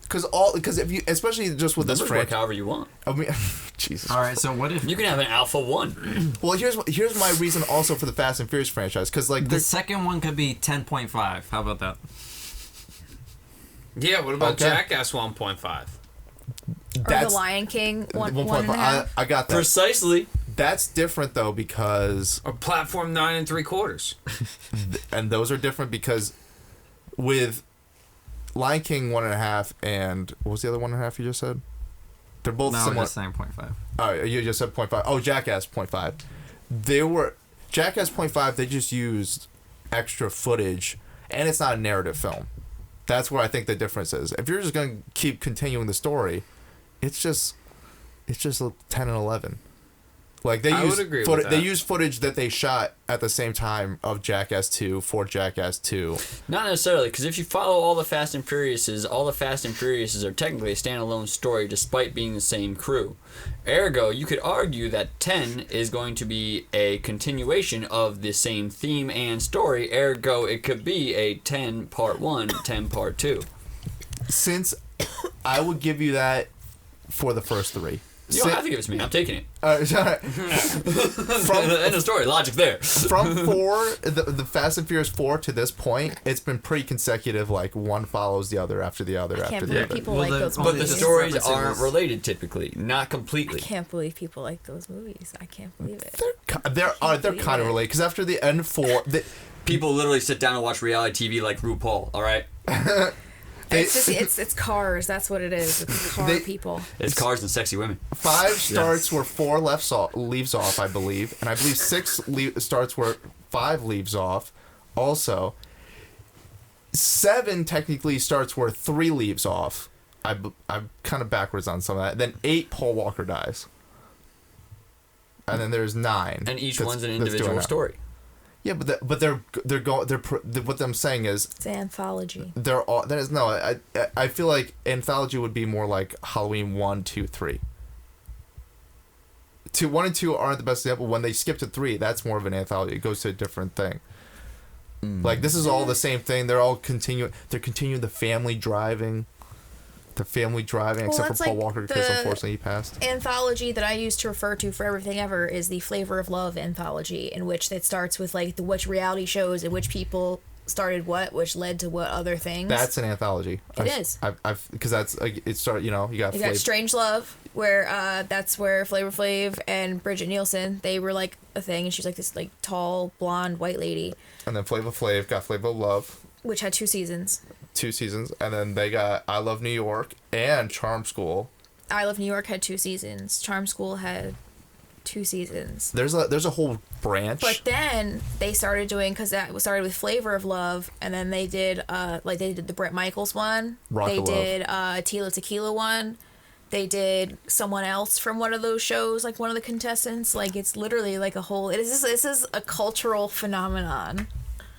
Because if you, especially just with this Numbers work franchise, however you want. I mean, Jesus. All right, so what if You can have an Alpha 1. Well, here's my reason also for the Fast and Furious franchise, because like the second one could be 10.5? How about that? Yeah, what about Okay. Jackass 1.5? Or that's The Lion King, one 1.5. and a half. I got that. Precisely. That's different though because, Or Platform 9 3/4? and those are different because with Lion King 1.5 and what was the other 1.5 you just said? They're both No, similar. just saying 0.5. Oh, you just said 0.5. Oh, Jackass 0.5. Jackass 0.5. They just used extra footage, and it's not a narrative film. That's where I think the difference is. If you're just gonna keep continuing the story, it's just 10 and 11. Like they I use would agree with they that. use footage that they shot at the same time of Jackass 2 for Jackass 2. Not necessarily, because if you follow all the Fast and Furiouses are technically a standalone story despite being the same crew. Ergo, you could argue that 10 is going to be a continuation of the same theme and story. Ergo, it could be a 10 part 1, 10 part 2. Since I would give you that for the first 3. You don't have to give it to me. I'm taking it. From End of story. Logic there. from 4, the Fast and Furious 4 to this point, it's been pretty consecutive. Like one follows the other after the other I after can't the believe other. people Well, like the- those but But movies. the stories References. aren't related typically. Not I completely. can't believe people like those movies. I can't believe it. They're kind of related because after the end 4, People literally sit down and watch reality TV like RuPaul, alright? It's just it's cars. That's what it is. It's car They- people. It's cars and sexy women. 5 starts where 4 leaves off, I believe, and I believe 6 starts where 5 leaves off. Also, 7 technically starts where 3 leaves off. I'm kind of backwards on some of that. Then 8, Paul Walker dies, and then there's 9. And each that's- one's an that's doing individual that. story. Yeah, but what I'm saying is It's an anthology. they're all. That is no. I feel like anthology would be more like Halloween 1, 2, 3. 1 and 2 aren't the best example. When they skip to 3, that's more of an anthology. It goes to a different thing. Like this is all the same thing. They're all continuing. They're continuing the family driving. The family driving, except for that's Paul like Walker because the unfortunately he passed. Anthology that I used to refer to for everything ever is the Flavor of Love anthology, in which it starts with like which reality shows and which people started what, which led to what other things. That's an anthology. It is. I've because that's it started. You know, you got Strange Love, where that's where Flavor Flav and Bridget Nielsen, they were like a thing, and she's like this like tall blonde white lady. And then Flavor Flav got Flavor of Love, which had 2 seasons. 2 seasons, and then they got I Love New York and Charm School. I Love New York had 2 seasons. Charm School had 2 seasons. There's a whole branch. But then they started doing, because that started with Flavor of Love, and then they did they did the Bret Michaels one. Rock they of did Tila Tequila one. They did someone else from one of those shows, like one of the contestants. Like it's literally like a whole. This is a cultural phenomenon.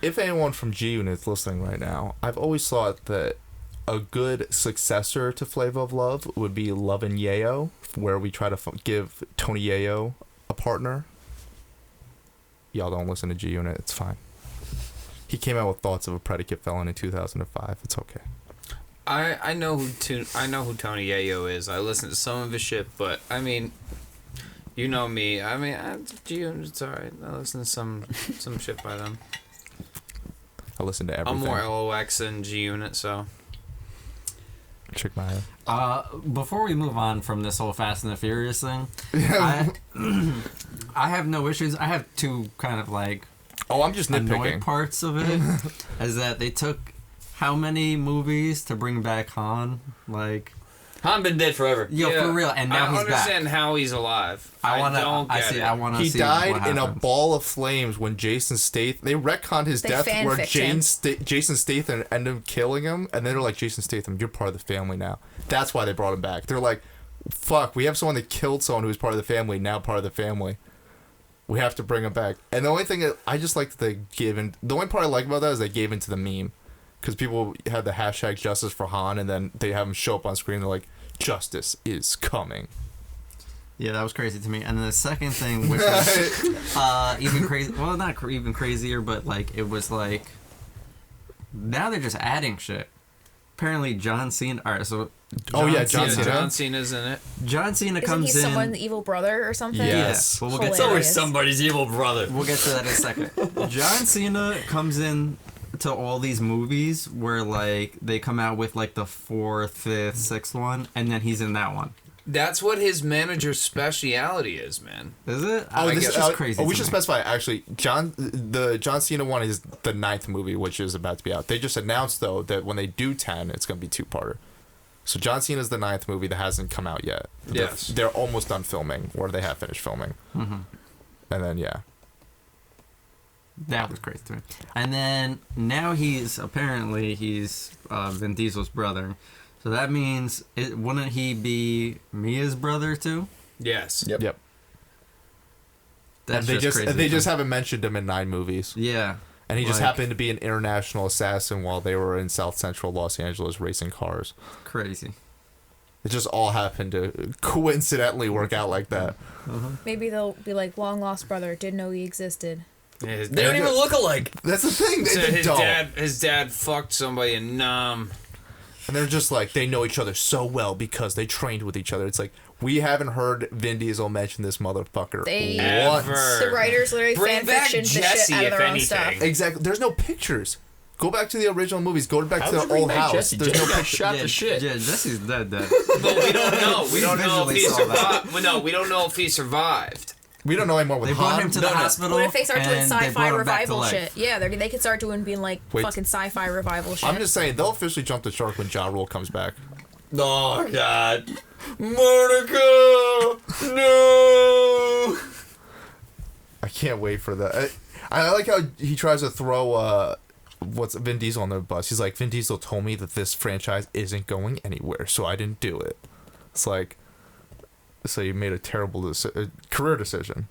If anyone from G Unit is listening right now, I've always thought that a good successor to Flavor of Love would be Love and Yayo, where we try to give Tony Yayo a partner. Y'all don't listen to G Unit, it's fine. He came out with Thoughts of a Predicate Felon in 2005. It's okay. I know who Tony Yayo is. I listen to some of his shit, but I mean, you know me. I mean, G Unit, it's alright. I listen to some shit by them. I listen to everything. I'm more LOX than G Unit, so. Trick my head. Before we move on from this whole Fast and the Furious thing, I have no issues. I have 2 kind of like I'm just nitpicking. annoying parts of it. Is that they took how many movies to bring back Han? Like, Han been dead forever. yo, for real, and now he's back. I understand how he's alive. I want to He see died what in a happens. ball of flames when Jason Statham. They retconned his death where Jason Statham ended up killing him, and then they're like, Jason Statham, you're part of the family now. That's why they brought him back. They're like, fuck, we have someone that killed someone who was part of the family, now part of the family. We have to bring him back. And the only thing that I just like that they gave in, the only part I like about that is they gave into the meme. Because people had the hashtag Justice for Han, and then they have him show up on screen, and they're like, justice is coming. Yeah, that was crazy to me. And then the second thing, which was even crazy, well, not even crazier, but like it was like now they're just adding shit. Apparently, John Cena. All right, so John Cena. Cena. John Cena's in it. John Cena Isn't comes he in. someone's evil brother or something? Yes. Well, we'll get to So Hilarious. is somebody's evil brother. We'll get to that in a second. John Cena comes in to all these movies where like they come out with like the 4th, 5th, 6th one, and then he's in that one. That's what his manager's speciality is, man. Is it? Oh, I guess it's crazy. we to should me. specify actually. The John Cena one is the 9th movie, which is about to be out. They just announced though that when they do 10, it's gonna be 2-parter. So John Cena's the 9th movie that hasn't come out yet. Yes. They're almost done filming, or they have finished filming. Mm-hmm. And then yeah, That was crazy to me. And then now he's Vin Diesel's brother. So that means, wouldn't he be Mia's brother too? Yes. yep. That's And just crazy. they to just me. haven't mentioned him in 9 movies. Yeah. And he just Like- happened to be an international assassin while they were in South Central Los Angeles racing cars. Crazy. It just all happened to coincidentally work out like that. Maybe they'll be like, long lost brother, didn't know he existed. His They don't even look alike. That's the thing. So They don't. his dad fucked somebody in Nam. And they're just like, they know each other so well because they trained with each other. It's like, we haven't heard Vin Diesel mention this motherfucker They- once. Ever. The writers literally Bring fan back fictioned the Jesse, shit out of if their own anything. stuff. Exactly. There's no pictures. Go back to the original movies. Go back to the old house. Jesse. There's no Jesse got picture. shot to shit. Yeah, Jesse's dead. But we don't know. We don't know if visually he saw that. survived. No, we don't know if he survived. We don't know anymore with They brought Han. him to the hospital. What if they start doing and they sci-fi brought him back to revival life. shit? Yeah, they could start being like Wait. fucking sci-fi revival shit. I'm just saying, they'll officially jump the shark when Ja Rule comes back. Oh, God. Monica! No! I can't wait for that. I like how he tries to throw Vin Diesel on the bus. He's like, Vin Diesel told me that this franchise isn't going anywhere, so I didn't do it. It's like, so you made a terrible career decision.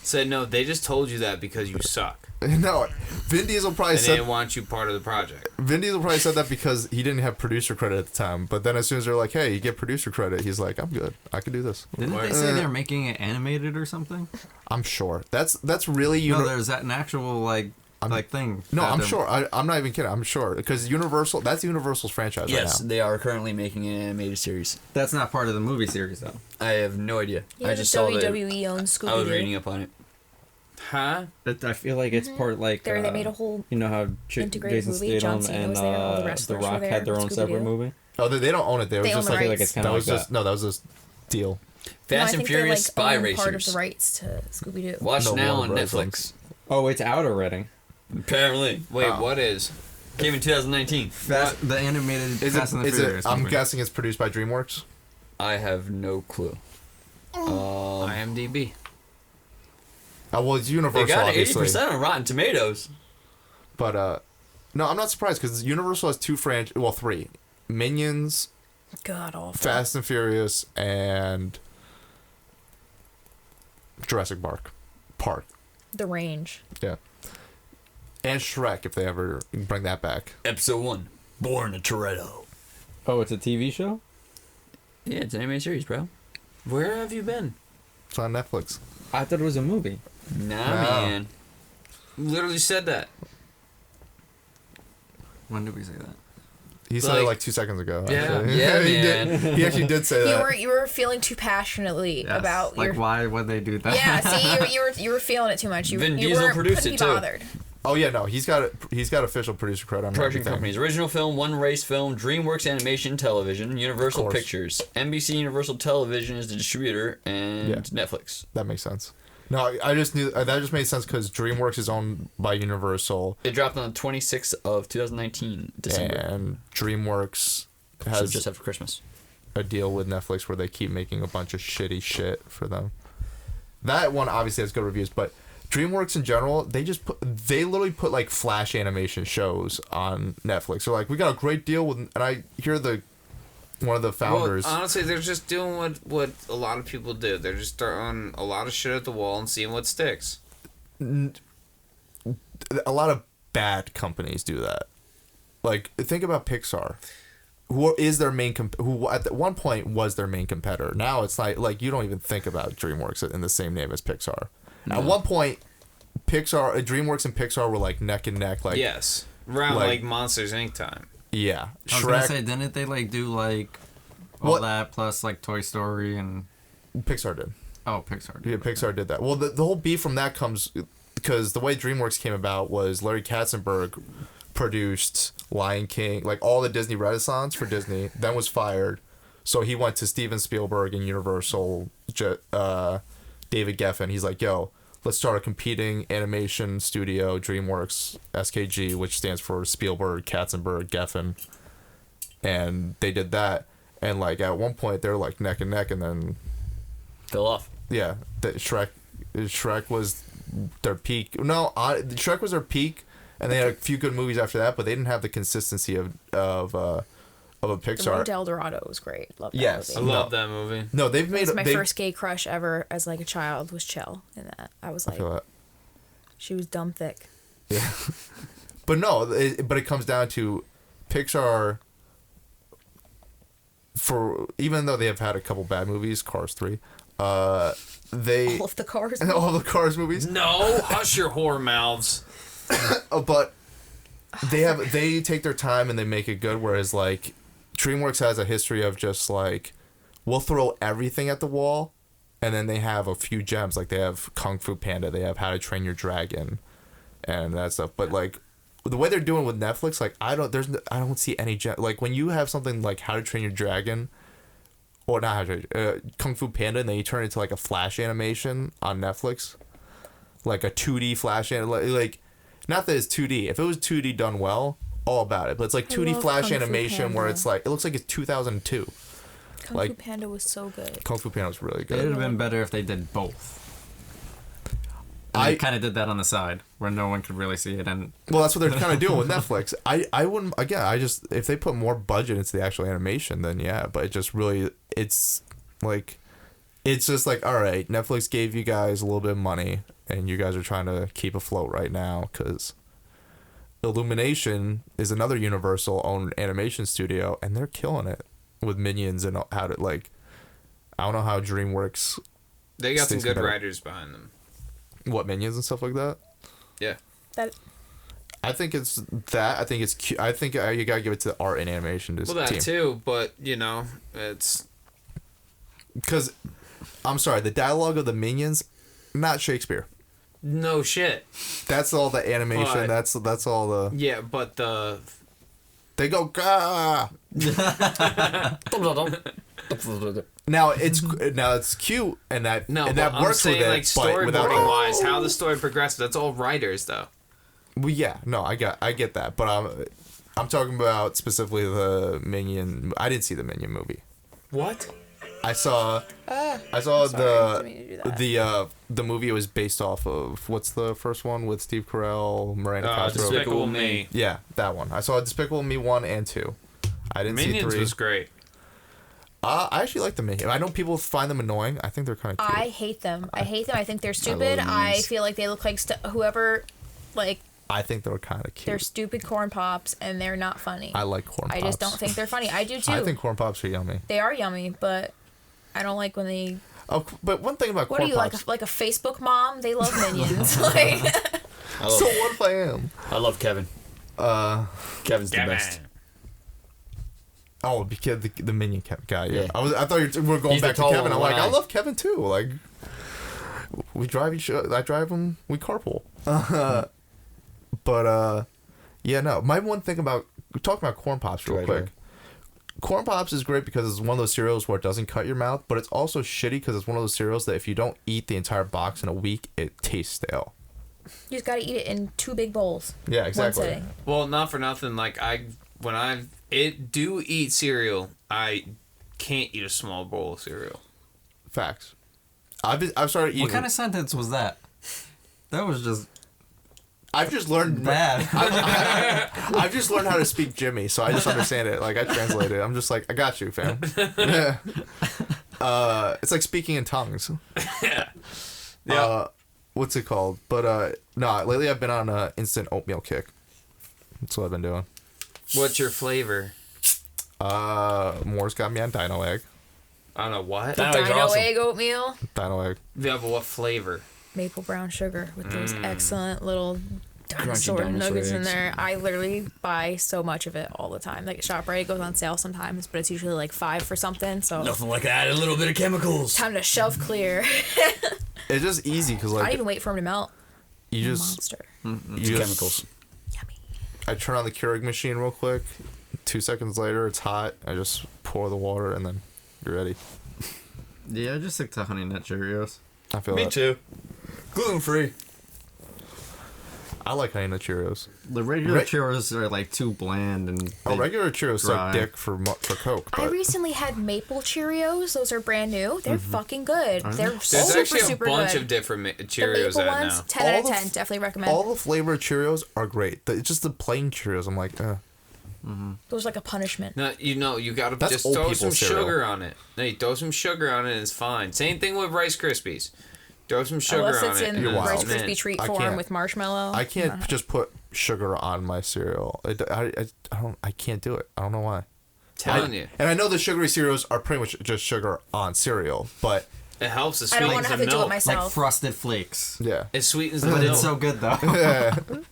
Said no. They just told you that because you suck. No, Vin Diesel probably And they said. didn't want you part of the project. Vin Diesel probably said that because he didn't have producer credit at the time. But then as soon as they're like, "Hey, you get producer credit," he's like, "I'm good. I can do this." Didn't they say they're making it animated or something? I'm sure. That's really No, there's an actual like thing. No, that I'm they're- sure. I'm not even kidding. I'm sure because Universal. That's Universal's franchise Yes, right now. they are currently making an animated series. That's not part of the movie series though. I have no idea. Yeah, I just saw that. WWE owns Scooby-Doo. I was reading up on it. Huh? I feel like it's part like They made a whole you know how integrated Jason movie. John Statham Cena and was there, all the The wrestlers were Rock there, had their own separate Scooby-Doo. movie. Oh, they don't own it. They They was own just the like I feel like rights. it's kind that of like was just that. no. That was just deal. No, I Fast and think Furious they, Spy own Racers. part of the rights to Scooby-Doo. Watch No, now Warner on Bros. Netflix. Oh, it's out already. Apparently. Wait, Oh. what is? Came in 2019. The animated Is Fast and the it? Furious. I'm movie. guessing it's produced by DreamWorks. I have no clue. IMDb. Well, it's They Universal, got obviously. 80% on Rotten Tomatoes. But no, I'm not surprised because Universal has three: Minions, God awful. Fast and Furious, and Jurassic Park. The Range. Yeah, and Shrek if they ever bring that back. Episode 1. Born a Toretto. Oh, it's a TV show? Yeah, it's an animated series, bro. Where have you been? It's on Netflix. I thought it was a movie. Nah, No. man. Literally said that. When did we say that? He said it Like- like 2 seconds ago. Yeah. actually. Yeah, he man. did. He actually did say that. You were feeling too passionately Yes. about like your. why would they do that? Yeah, see, you were feeling it too much. You, Vin you Diesel weren't produced couldn't it, be too. bothered. Oh yeah, no, he's got official producer credit on Production everything. companies. Original film, One Race Film, DreamWorks Animation Television, Universal Of course. Pictures. NBC Universal Television is the distributor, and Yeah. Netflix. That makes sense. No, I just knew that just made sense because DreamWorks is owned by Universal, It dropped on the 26th of 2019, December. and DreamWorks So has just after Christmas. a deal with Netflix where they keep making a bunch of shitty shit for them. That one obviously has good reviews, but DreamWorks in general, they literally put like Flash animation shows on Netflix. They're like, we got a great deal with, and I hear one of the founders. Well, honestly, they're just doing what a lot of people do. They're just throwing a lot of shit at the wall and seeing what sticks. A lot of bad companies do that. Like, think about Pixar, who is their main who at one point was their main competitor. Now it's like you don't even think about DreamWorks in the same name as Pixar. No. At one point, DreamWorks and Pixar were like neck and neck. Like Yes. Around like- like Monsters Inc. time. yeah, I was gonna Shrek. say, didn't they like do like all What? that plus like Toy Story and Pixar did. Pixar? Yeah, Pixar did that. Well, the whole beef from that comes because the way DreamWorks came about was Larry Katzenberg produced Lion King, like all the Disney Renaissance for Disney, then was fired. So he went to Steven Spielberg and Universal, David Geffen. He's like, yo, let's start a competing animation studio, DreamWorks, SKG, which stands for Spielberg, Katzenberg, Geffen. And they did that. And like at one point, they were like neck and neck, and then Fell off. yeah, Shrek was their peak. No, Shrek was their peak, and they had a few good movies after that, but they didn't have the consistency of a The Pixar. Road to El Dorado was great. Love that Yes. I movie. love that movie. No, they've It made. was my they, first gay crush ever as like a child was Chill in that. I was I like, feel that. she was dumb thick. Yeah, but no, but it comes down to Pixar. For even though they have had a couple bad movies, Cars 3, they All of the cars. all the Cars movies. No, hush your whore mouths. But they take their time and they make it good. Whereas like DreamWorks has a history of just like we'll throw everything at the wall, and then they have a few gems. Like they have Kung Fu Panda, they have How to Train Your Dragon, and that stuff. But like the way they're doing with Netflix, like I don't see any gem. Like when you have something like How to Train Your Dragon, or not How to Train, Kung Fu Panda, and then you turn it into like a Flash animation on Netflix, like a 2D Flash like not that it's 2D. If it was 2D done well, all about it. But it's like I 2D love Flash Kung Fu animation where Panda. it's like it looks like it's 2002. Kung like- Fu Panda was so good. Kung Fu Panda was really It would good. have been better if they did both. I kind of did that on the side where no one could really see it, and Well, that's what they're kind of doing with Netflix. I wouldn't again. I just if they put more budget into the actual animation, then yeah. But it just really it's like it's just like, all right, Netflix gave you guys a little bit of money, and you guys are trying to keep afloat right now because Illumination is another Universal-owned animation studio, and they're killing it with Minions and how to, like, I don't know how DreamWorks... They got some good better. writers behind them. What, Minions and stuff like that? Yeah. I think it's that. I think it's cute. I think you gotta give it to the art and animation Well, that team. too, but, you know, it's... Because, I'm sorry, the dialogue of the Minions, not Shakespeare. No shit. That's all the animation. But- That's all the... Yeah, but the... They go, gah! Now it's cute, and that No, and but that I'm works with saying, it, like, but without... storyboarding-wise, how the story progresses, that's all writers, though. Well, yeah, no, I get that, but I'm talking about specifically the Minion. I didn't see the Minion movie. What? I saw didn't mean to do that. the movie it was based off of. What's the first one with Steve Carell, Miranda Cosgrove? Despicable Me. Yeah, that one. I saw Despicable Me 1 and 2. I didn't see Minions 3. was great. I actually like the Minions. I know people find them annoying. I think they're kind of cute. I hate them. I think they're stupid. the I memes. feel like they look like whoever, like, I think they're kind of cute. they're stupid corn pops and they're not funny. I like corn pops. I just don't think they're funny. I do too. I think corn pops are yummy. They are yummy, but I don't like when they. Oh, but one thing about What corn are you pops. like a Facebook mom? They love Minions. Like, I love, So what if I am? I love Kevin. Kevin's the best. Oh, because the Minion guy. Yeah. Yeah. I thought you were going He's the back to tall Kevin. I'm one, like, I eye. love Kevin too. Like, we drive each. I drive him. We carpool. But yeah, no. My one thing about talking about corn pops real Right, quick. right. Corn pops is great because it's one of those cereals where it doesn't cut your mouth, but it's also shitty because it's one of those cereals that if you don't eat the entire box in a week, it tastes stale. you just gotta eat it in 2 big bowls. Yeah, exactly. One sitting. Well, not for nothing. Like, when I do eat cereal, I can't eat a small bowl of cereal. Facts. I've started eating. What kind of sentence was that? That was just I've just learned bad. I've just learned how to speak Jimmy, so I just understand it. Like, I translate it. I'm just like, I got you, fam. Yeah. It's like speaking in tongues. Yeah. What's it called? But no, lately I've been on a instant oatmeal kick. That's what I've been doing. What's your flavor? Moore's got me on Dino Egg. I don't know what. Dino Egg's Dino awesome. egg oatmeal, Dino Egg. Yeah, but what flavor? maple brown sugar with those excellent little dinosaur dinosaur nuggets in eggs. there. I literally buy so much of it all the time. Like, ShopRite goes on sale sometimes, but it's usually like $5 for something. So Nothing like that. A little bit of chemicals. time to shelf clear. It's just easy because I like don't even wait for them to melt. you just Monster. you just- Chemicals. Yummy. I turn on the Keurig machine real quick. 2 seconds later, it's hot. I just pour the water and then you're ready. Yeah, I just stick to Honey Nut Cheerios. I feel Me that. too. Gluten free. I like Honey Nut Cheerios. The regular Re- Cheerios are like too bland and Regular Cheerios dry. suck dick for Coke. I But recently had maple Cheerios. Those are brand new. They're fucking good. They're There's super, actually a super bunch good. of different The Cheerios maple out ones, now. 10 out All of the 10. Definitely recommend. all the flavored Cheerios are great. It's just the plain Cheerios. I'm like, Those like a punishment. No, you gotta That's just old throw people some cereal. sugar on it. No, you throw some sugar on it and it's fine. Same thing with Rice Krispies. Throw some sugar Unless on it's it. in and You're it's wild. Rice mint. Krispie treat I form can't- with marshmallow. I can't just put sugar on my cereal. I can't do it. I don't know why. Telling you, And I know the sugary cereals are pretty much just sugar on cereal, but it helps. It I don't want sweetens to the have to do it milk. like myself. Frosted Flakes. yeah. It sweetens the But milk. it's so good though.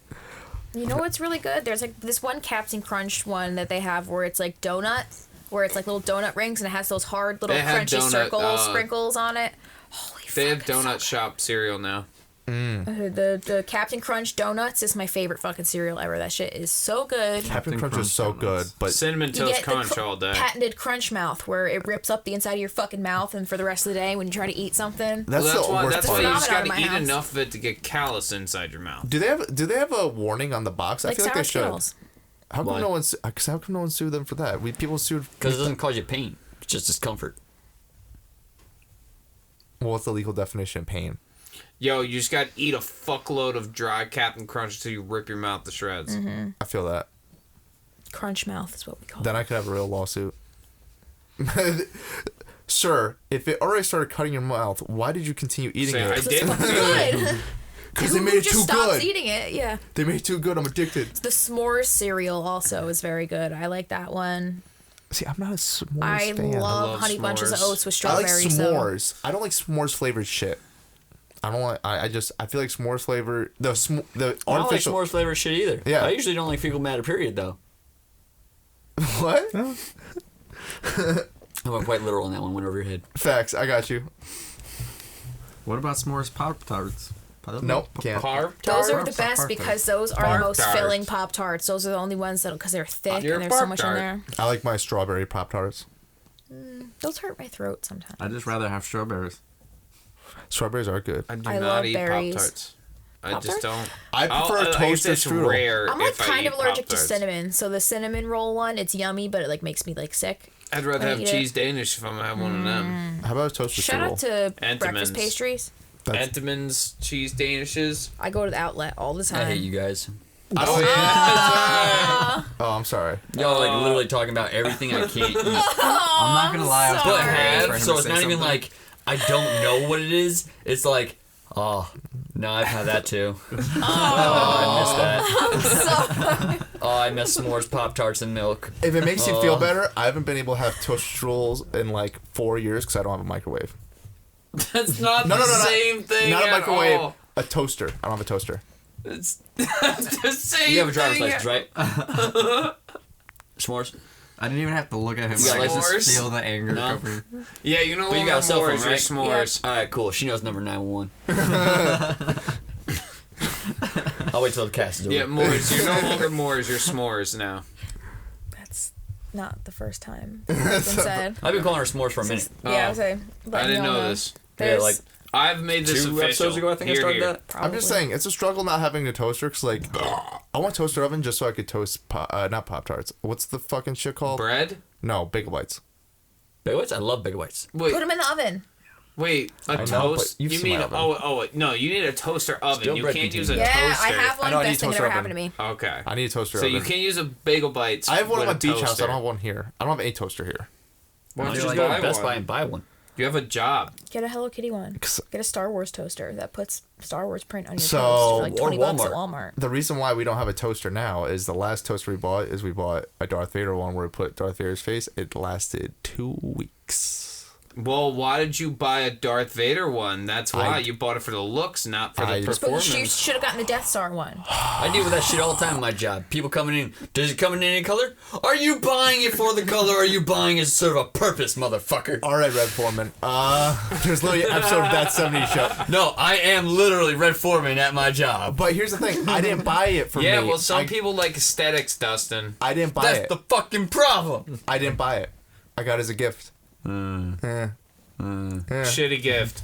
You know what's really good? There's like this one Captain Crunch one that they have where it's like donuts, where it's like little donut rings and it has those hard little They have crunchy donut, circles, sprinkles on it. Holy They have fuck, it's so donut shop cereal now. The Captain Crunch donuts is my favorite fucking cereal ever. That shit is so good. Captain Crunch Crunch is so donuts. good, but Cinnamon You Toast get the Crunch all day. patented crunch mouth where it rips up the inside of your fucking mouth and for the rest of the day when you try to eat something. that's, Well, the worst that's part. why you just Phenomenon gotta in my eat house. enough of it to get callus inside your mouth. Do they have a warning on the box? Like I feel like sour they should. Skittles. How come Why? no one's? How come no one sued them for that? People sued. Because it doesn't cause you pain. It's just discomfort. Well, what's the legal definition of pain? Yo, you just gotta eat a fuckload of dry Captain Crunch until you rip your mouth to shreds. I feel that. Crunch mouth is what we call Then it. I could have a real lawsuit. Sir, if it already started cutting your mouth, why did you continue eating I it? did. Good. Because they made it just too stops good. eating it. Yeah. They made it too good. I'm addicted. The s'mores cereal also is very good. I like that one. See, I'm not a s'mores I fan. love love honey bunches of s'mores. oats with I like strawberries. though. s'mores. I don't like s'mores flavored shit. I don't like. I feel like s'mores flavor. The I don't like artificial. s'mores flavored shit either. Yeah. I usually don't like fecal matter, period, though. What? I went quite literal on that one, went over your head. Facts. I got you. What about s'mores Pop-Tarts? Nope. Can't. Those are the Pop-Tarts. best because those are the most Pop-Tarts. filling Pop Tarts. Those are the only ones that because they're thick You're and a there's so much in Pop-Tart. there. I like my strawberry Pop Tarts. Those hurt my throat sometimes. I'd just rather have strawberries. Strawberries are good. I do I not love eat berries. Pop-Tarts. I Pop-Tarts? just don't. I prefer I guess toasted it's strudel. rare I'm like if I kind eat of allergic to Pop-Tarts. cinnamon, so the cinnamon roll one, it's yummy, but it like makes me like sick. I'd rather I have eat it. cheese Danish if I'm gonna have one of them. How about a toasted Shout out strudel? to breakfast Entenmann's. pastries. That's- Entenmann's cheese Danishes. I go to the outlet all the time. I hate you guys. Oh yeah. Oh, I'm sorry. Y'all like literally talking about everything I can't eat. I'm not gonna lie. I was But waiting for have, him so to it's say not even something. like I don't know what it is. It's like, oh, no, I've had that too. Oh, I missed that. Oh, I miss s'mores, Pop-Tarts, and milk. If it makes you feel better, I haven't been able to have toasted strudels in like 4 years because I don't have a microwave. That's not No, the no, no, same thing. Not a at microwave. all. A toaster. I don't have a toaster. It's the same. You have a driver's thing. license, right? S'mores? I didn't even have to look at him. You got I just license? feel the anger No. covering. Yeah, you know But you got a cell phone, s'mores, your right? s'mores. Alright, cool. She knows number 911. I'll wait till the cast is over. Yeah, Moors. You're no longer Moors. You're s'mores now. That's not the first time it's been said. I've been calling her s'mores for a minute. Yeah, I was saying. I didn't know this. Yeah, like I've made this 2 official. episodes ago, I think I started that. I'm just saying, it's a struggle not having a toaster because, like, I want a toaster oven just so I could toast, not Pop-Tarts. What's the fucking shit called? Bread? No, Bagel Bites. Big Whites? I love Big Whites. Wait, Put them in the oven. wait. A I know, toast? but you've You seen mean my oven. wait, no? You need a toaster oven. Still You bread can't use container. a Yeah, toaster. I have one. I know, I need Best thing that toaster ever oven. happened to me. Okay. I need a toaster So oven. you can't use a bagel bites. I have one with at my beach house. I toaster. don't have one here. I don't have a toaster here. Why don't Just you just go buy to Best Buy one? and buy one. You have a job. Get a Hello Kitty one. Get a Star Wars toaster that puts Star Wars print on your So- toast for like or $20 at Walmart. Walmart. The reason why we don't have a toaster now is the last toaster we bought is we bought a Darth Vader one where we put Darth Vader's face. It lasted 2 weeks. Well, why did you buy a Darth Vader one? That's why you bought it for the looks, not for the I- But you performance. should have gotten the Death Star one. I deal with that shit all the time in my job. People coming in, does it come in any color? Are you buying it for the color or are you buying it sort of a purpose, motherfucker? All right, Red Foreman. There's literally an episode of That 70s Show. No, I am literally Red Foreman at my job. But here's the thing. I didn't buy it for Yeah, me. well, some people like aesthetics, Dustin. I didn't buy That's it. the fucking problem. I didn't buy it. I got it as a gift. Shitty gift.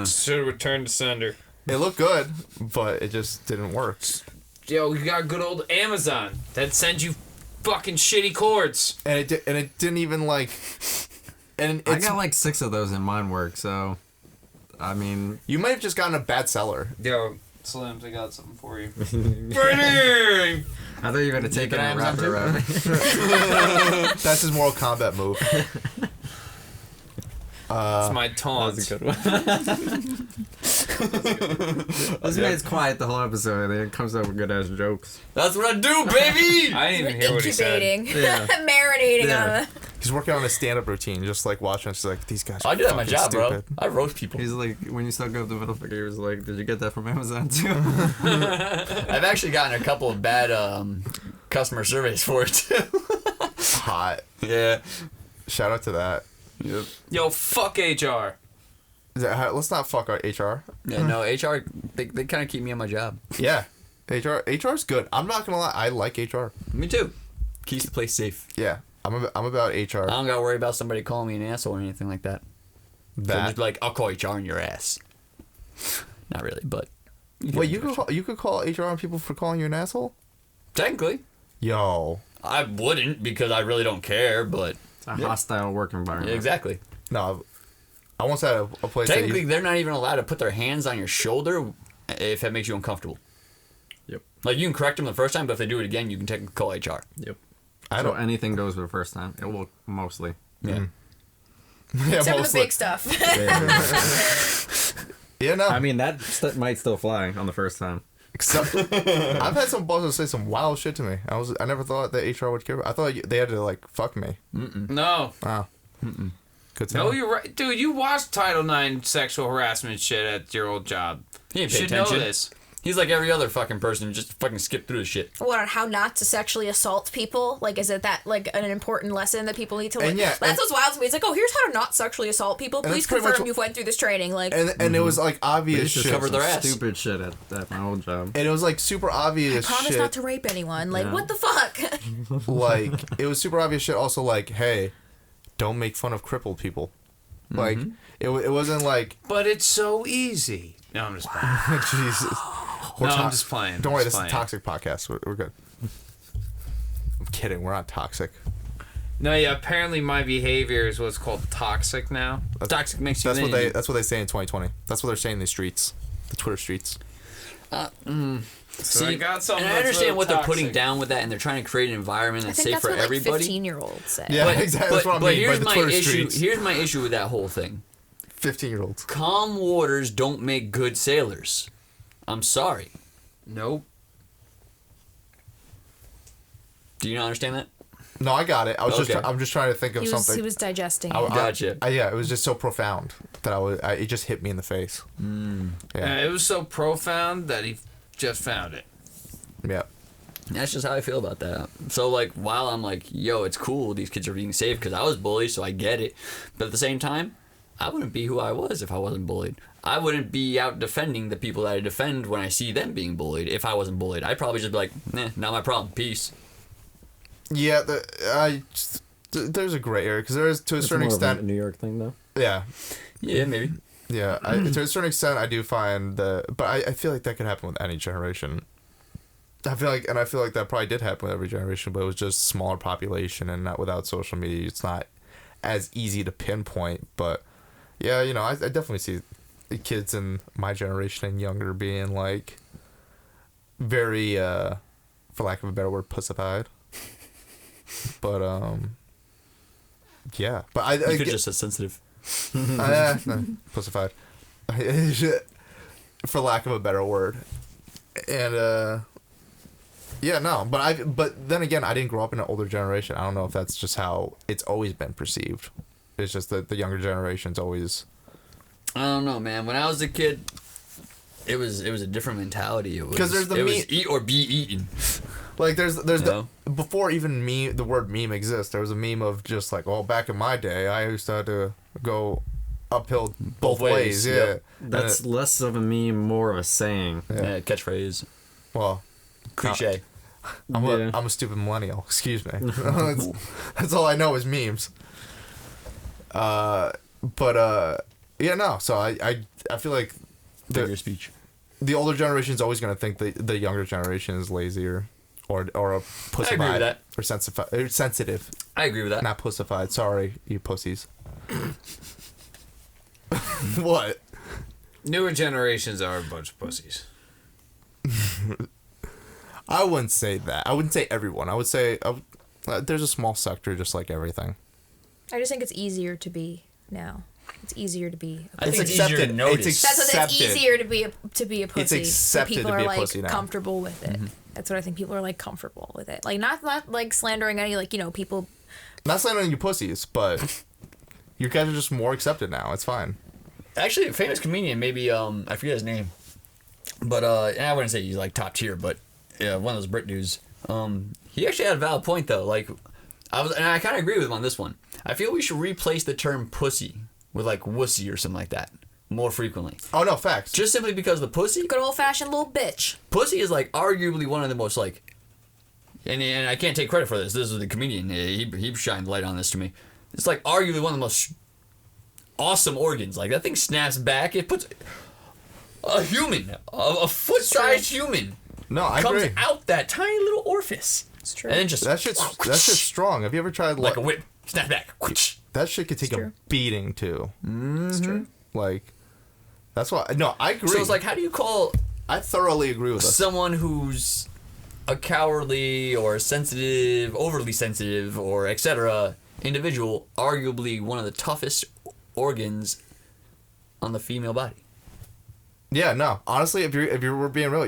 Should have returned to sender. It looked good, but it just didn't work. Yo, you got good old Amazon that sends you fucking shitty cords. And it didn't even like. And I it's, got like 6 of those in mine work, so I mean, you might have just gotten a bad seller. Yo, Slims, I got something for you. Burning! I thought you were gonna take it it and on wrap it Amazon around. That's his Mortal Kombat move. That's my taunt. Good one. This man's quiet the whole episode, and then it comes up with good ass jokes. That's what I do, baby! I didn't even hear what he said. Incubating. Yeah. Marinating Yeah. on it. He's working on a stand-up routine, just like watching. She's like, these guys. Are I do that at my fucking job, stupid. bro. I roast people. He's like, when you stuck up the middle finger, he was like, "Did you get that from Amazon too?" I've actually gotten a couple of bad customer surveys for it, too. Hot. Yeah. Shout out to that. Yep. Yo, fuck HR. Let's not fuck our HR. Yeah, no, HR, they kind of keep me on my job. Yeah, HR's good. I'm not gonna lie. I like HR. Me too. Keeps the place safe. Yeah, I'm about HR. I don't gotta worry about somebody calling me an asshole or anything like that. So That. just be like, I'll call HR on your ass. Not really, but. Wait, you could call HR on people for calling you an asshole? Technically. Yo. I wouldn't because I really don't care, but. It's a hostile work environment. Yeah, exactly. No, I once had a place Technically, that they're not even allowed to put their hands on your shoulder if that makes you uncomfortable. Yep. Like, you can correct them the first time, but if they do it again, you can technically call HR. Yep. I So don't. anything goes for the first time. It will mostly. Yeah. Yeah, Except for the mostly. big stuff. Yeah, no. I mean, that might still fly on the first time. Except, I've had some bosses say some wild shit to me. I never thought that HR would care. I thought they had to like fuck me. No. Wow. Good to No, know. you're right. Dude, you watched Title IX sexual harassment shit at your old job. He didn't You pay should attention. know this. He's like every other fucking person who just fucking skip through the shit. What, on how not to sexually assault people? Like, is it that, like, an important lesson that people need to learn? And yeah, That's and- what's wild to me. It's like, oh, here's how to not sexually assault people. Please that's pretty much confirm what- you've went through this training. Like, And it was like They obvious just shit. covered their ass. Stupid shit at my old job. And it was like super obvious promise shit. not to rape anyone. Like, Yeah. what the fuck? Like it was super obvious shit. Also, like, hey, don't make fun of crippled people. Like it wasn't like But it's so easy. No, I'm just playing. Jesus. No, I'm just playing. Don't worry, this Just is a toxic podcast. We're good. I'm kidding. We're not toxic. No, yeah, apparently my behavior is what's called toxic now. Toxic makes you That's what lean. that's what they say in 2020. That's what they're saying in the streets, the Twitter streets. So I got something and I that's understand real what they're putting toxic. down with that, and they're trying to create an environment I that's think safe that's for what, like, everybody. 15-year-olds say. Yeah, exactly. That's what I mean by here's the my Twitter issue. streets. Here's my issue with that whole thing. 15-year-olds. Calm waters don't make good sailors. I'm sorry. Nope. Do you not understand that? No, I got it. I was Okay. I'm just trying to think of He something. was digesting I- it. Gotcha. Yeah, it was just so profound that it just hit me in the face. Yeah. It was so profound that he just found it. Yeah. That's just how I feel about that. So, like, while I'm like, yo, it's cool, these kids are being safe because I was bullied, so I get it. But at the same time, I wouldn't be who I was if I wasn't bullied. I wouldn't be out defending the people that I defend when I see them being bullied if I wasn't bullied. I'd probably just be like, not my problem. Peace. Yeah, there's a gray area because there is to a certain extent. New York thing, though. Yeah, Yeah, maybe. yeah. To a certain extent, I do find but I feel like that could happen with any generation. I feel like that probably did happen with every generation, but it was just smaller population and not without social media. It's not as easy to pinpoint, but yeah, I definitely see the kids in my generation and younger being like very, for lack of a better word, pussified. But yeah. But I You could get, just say sensitive. no, pussified. For lack of a better word, and yeah, no. But then again, I didn't grow up in an older generation. I don't know if that's just how it's always been perceived. It's just that the younger generation's always. I don't know, man. When I was a kid, it was a different mentality. It was 'Cause there's the it was meme- eat or be eaten. Like there's No. before even the word meme exists, there was a meme of just like, oh, back in my day, I used to have to go uphill both ways. Yeah, yep. That's less of a meme, more of a saying. Yeah, catchphase. Well, Cliche. I'm Yeah. a stupid millennial. Excuse me. that's all I know is memes. Yeah, no. So I feel like Figure of speech. the older generation is always going to think the younger generation is lazier or a pussified. I agree with that. Or sensitive. I agree with that. Not pussified. Sorry, you pussies. What? Newer generations are a bunch of pussies. I wouldn't say that. I wouldn't say everyone. I would say there's a small sector just like everything. I just think it's easier to be now. It's easier to be. I think it's easier to accepted. notice. It's That's what it's accepted. easier to be a pussy. accepted people to be are a like pussy now. comfortable with it. That's what I think people are like comfortable with it. Like not like slandering any like people. Not slandering you pussies, but you guys are just more accepted now. It's fine. Actually, a famous comedian, maybe I forget his name, but and I wouldn't say he's like top tier, but yeah, one of those Brit dudes. He actually had a valid point though. Like I kind of agree with him on this one. I feel we should replace the term pussy with like wussy or something like that more frequently. Oh no, facts. Just simply because the pussy Good old fashioned little bitch. pussy is like arguably one of the most like, and I can't take credit for this. This is the comedian. He shined light on this to me. It's like arguably one of the most awesome organs. Like that thing snaps back. It puts a human, a foot-sized human, No, I comes agree. out that tiny little orifice, It's true. and then just That shit's strong. Have you ever tried like a whip, snap back. that shit could take a true. beating too. It's true. Like that's why. No, I agree. So it's like, how do you call I thoroughly agree with us. someone who's a cowardly or sensitive, overly sensitive, or etc. individual, arguably one of the toughest organs on the female body. Yeah, no. Honestly, if you were being real,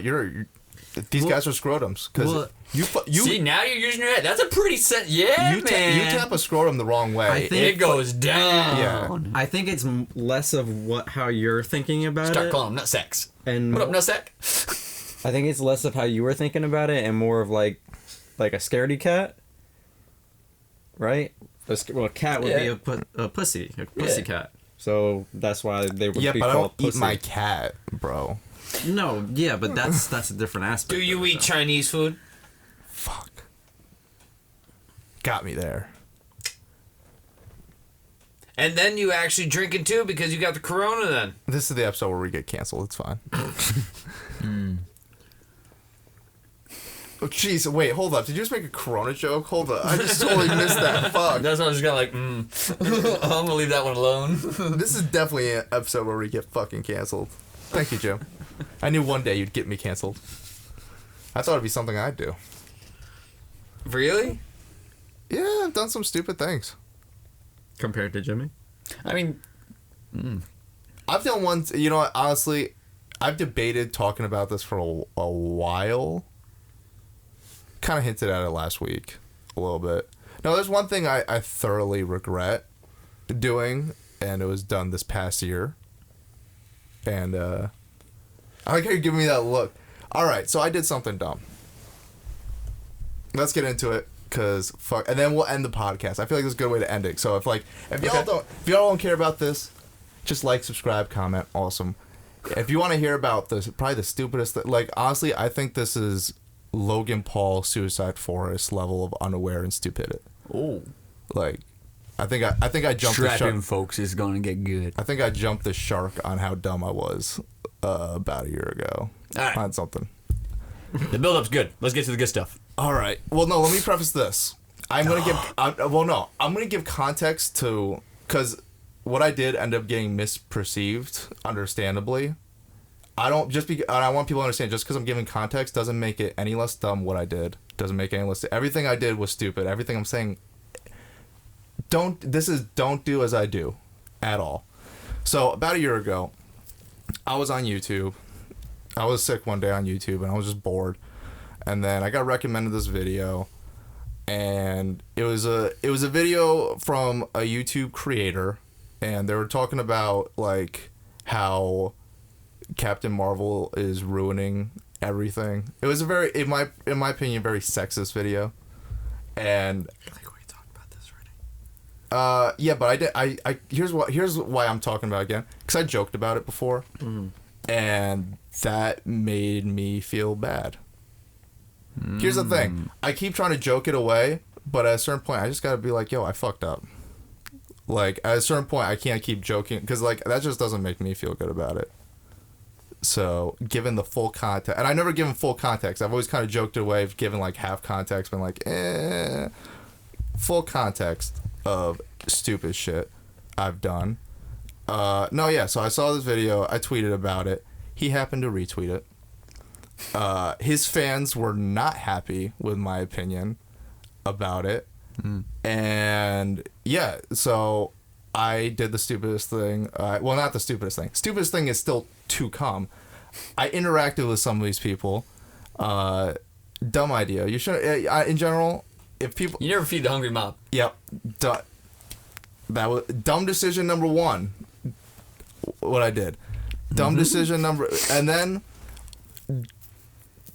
these guys are scrotums because you see, now you're using your head. That's a pretty you you tap a scrotum the wrong way. I think it goes down. Yeah. I think it's less of how you're thinking about Start it. calling them nutsack. And What up, nutsack? I think it's less of how you were thinking about it and more of like a scaredy cat, right? A cat would be a pussy, cat. So that's why they would be but I called don't pussy. eat my cat, bro. No, yeah, but that's a different aspect. Do you eat Chinese food? Fuck. Got me there. And then you actually drinking too because you got the corona then. This is the episode where we get canceled. It's fine. Oh, jeez. Wait, hold up. Did you just make a Corona joke? Hold up. I just totally missed that. Fuck. That's why I was just kind of like, I'm gonna leave that one alone. This is definitely an episode where we get fucking canceled. Thank you, Jim. I knew one day you'd get me canceled. I thought it'd be something I'd do. Really? Yeah, I've done some stupid things. Compared to Jimmy? I mean, I've done ones, you know what, honestly, I've debated talking about this for a while. Kind of hinted at it last week a little bit. No, there's one thing I thoroughly regret doing, and it was done this past year. And I like how you're giving me that look. All right, so I did something dumb. Let's get into it, cause fuck, and then we'll end the podcast. I feel like this is a good way to end it. So if y'all don't care about this, just like, subscribe, comment, awesome. If you want to hear about this, probably the stupidest thing, like honestly, I think this is Logan Paul Suicide Forest level of unaware and stupidity. oh, Like, I think I jumped the trapping shark. folks is gonna get good. I think I jumped the shark on how dumb I was about a year ago. All right. On something. The build-up's good. Let's get to the good stuff. All right. Well, no. Let me preface this. I'm gonna give context to, because what I did ended up getting misperceived, understandably. I want people to understand, just because I'm giving context doesn't make it any less dumb. What I did doesn't make it any less. Everything I did was stupid. Everything I'm saying, don't do as I do, at all. So about a year ago, I was on YouTube. I was sick one day on YouTube, and I was just bored. And then I got recommended this video, and it was a video from a YouTube creator, and they were talking about like how Captain Marvel is ruining everything. It was a very, in my opinion, very sexist video. And I think we talked about this already. yeah, but here's why I'm talking about it again, because I joked about it before, and that made me feel bad. Here's the thing, I keep trying to joke it away, but at a certain point I just gotta be like, yo, I fucked up. Like at a certain point I can't keep joking, because like that just doesn't make me feel good about it. So given the full context, and I never given full context, I've always kind of joked it away, given like half context, been like full context of stupid shit I've done. So I saw this video, I tweeted about it, he happened to retweet it. His fans were not happy with my opinion about it. And yeah, so I did the stupidest thing. Well, not the stupidest thing. Stupidest thing is still to come. I interacted with some of these people. Dumb idea. You should, in general, if people... You never feed the hungry mob. Yep. That was dumb decision number one. What I did. Dumb decision number... And then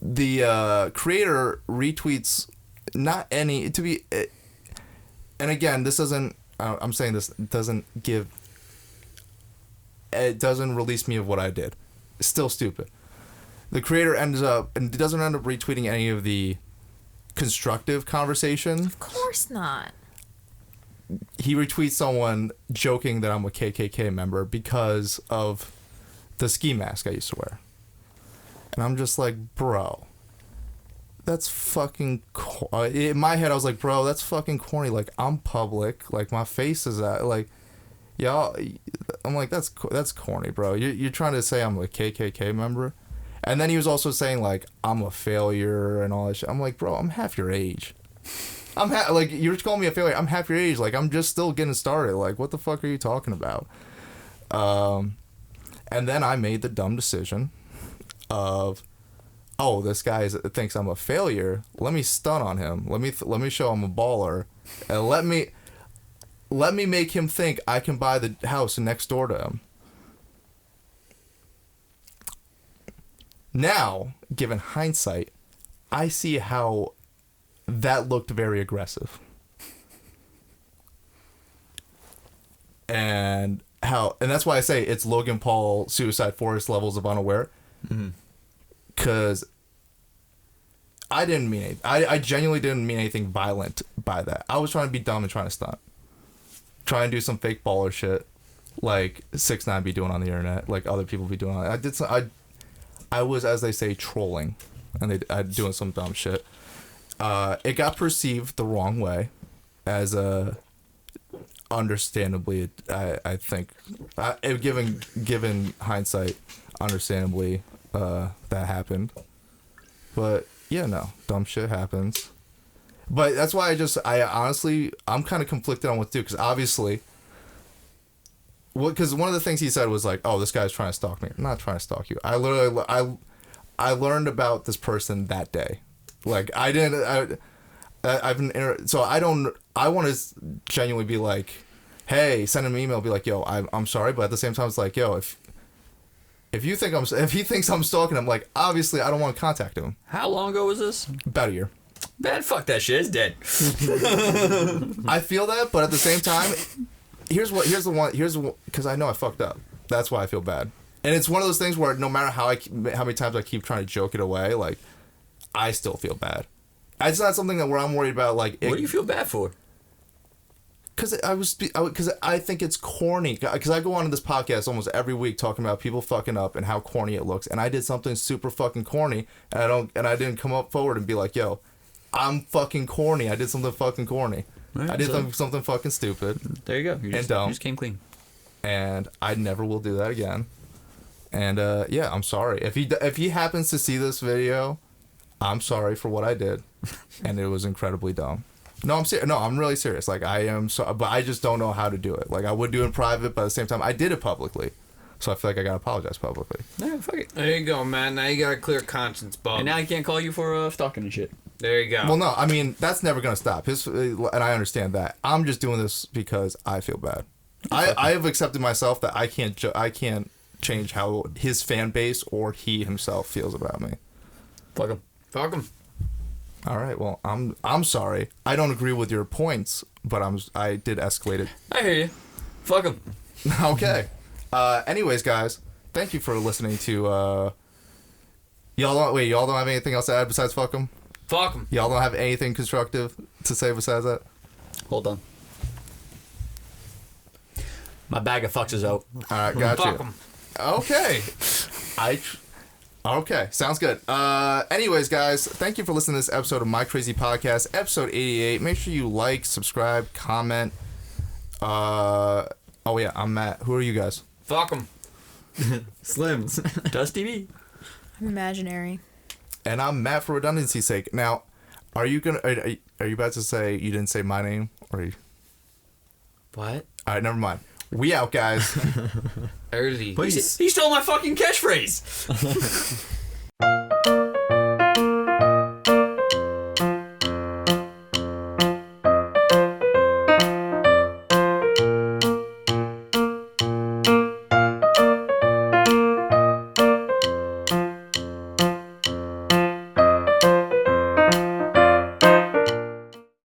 the creator retweets not any... to be... And again, this doesn't... I'm saying this doesn't give... It doesn't release me of what I did. It's still stupid. The creator ends up... And doesn't end up retweeting any of the constructive conversation. Of course not. He retweets someone joking that I'm a KKK member because of the ski mask I used to wear. And I'm just like, bro, that's fucking... In my head, I was like, bro, that's fucking corny. Like, I'm public. Like, my face is out. Like, y'all... I'm like, that's corny, bro. You're trying to say I'm a KKK member? And then he was also saying, like, I'm a failure and all that shit. I'm like, bro, I'm half your age. like, you're calling me a failure. I'm half your age. Like, I'm just still getting started. Like, what the fuck are you talking about? And then I made the dumb decision of, oh, this guy thinks I'm a failure. Let me stun on him. Let me show him a baller, and let me make him think I can buy the house next door to him. Now, given hindsight, I see how that looked very aggressive. And that's why I say it's Logan Paul Suicide Forest levels of unaware. Because I didn't mean it. I genuinely didn't mean anything violent by that. I was trying to be dumb and trying to stunt. Try and do some fake baller shit like 6ix9ine be doing on the internet, like other people be doing on it. I was, as they say, trolling, and I doing some dumb shit. It got perceived the wrong way, as understandably, I think, given hindsight, understandably, that happened. But yeah, no, dumb shit happens. But that's why I'm kind of conflicted on what to do, because obviously, because one of the things he said was like, "Oh, this guy's trying to stalk me." I'm not trying to stalk you. I learned about this person that day. Like, I want to genuinely be like, hey, send him an email, be like, yo, I'm sorry, but at the same time, it's like, yo, if he thinks I'm stalking him, like, obviously I don't want to contact him. How long ago was this? About a year. Man, fuck that shit. It's dead. I feel that, but at the same time, here's because I know I fucked up. That's why I feel bad. And it's one of those things where no matter how many times I keep trying to joke it away, like, I still feel bad. It's not something where I'm worried about, like... What do you feel bad for? Because I think it's corny. Because I go on to this podcast almost every week talking about people fucking up and how corny it looks. And I did something super fucking corny, and I didn't come up forward and be like, yo, I'm fucking corny. I did something fucking corny. Right, I did something fucking stupid. There you go. You just came clean. And I never will do that again. And yeah, I'm sorry. If he happens to see this video, I'm sorry for what I did, and it was incredibly dumb. No, I'm really serious. Like, I am so, but I just don't know how to do it. Like, I would do it in private, but at the same time, I did it publicly, so I feel like I gotta apologize publicly. Yeah, fuck it. There you go, man. Now you got a clear conscience, Bob. And now I can't call you for stalking and shit. There you go. Well, no, I mean, that's never gonna stop. And I understand that. I'm just doing this because I feel bad. I have accepted myself that I can't change how his fan base or he himself feels about me. Fuck him. Fuck him. All right. Well, I'm sorry. I don't agree with your points, but I did escalate it. I hear you. Fuck him. Okay. Anyways, guys, thank you for listening to. Y'all don't have anything else to add besides fuck him? Fuck him. Y'all don't have anything constructive to say besides that? Hold on. My bag of fucks is out. All right, got Fuck you. him. Okay. Okay, sounds good. Anyways, guys, thank you for listening to this episode of My Crazy Podcast, episode 88. Make sure you like, subscribe, comment. Oh yeah, I'm Matt. Who are you guys? Fuck him. Slims. Dusty B. I'm imaginary. And I'm Matt for redundancy's sake. Now, are you about to say you didn't say my name? Or you... What? All right, never mind. We out, guys. Early. He stole my fucking catchphrase.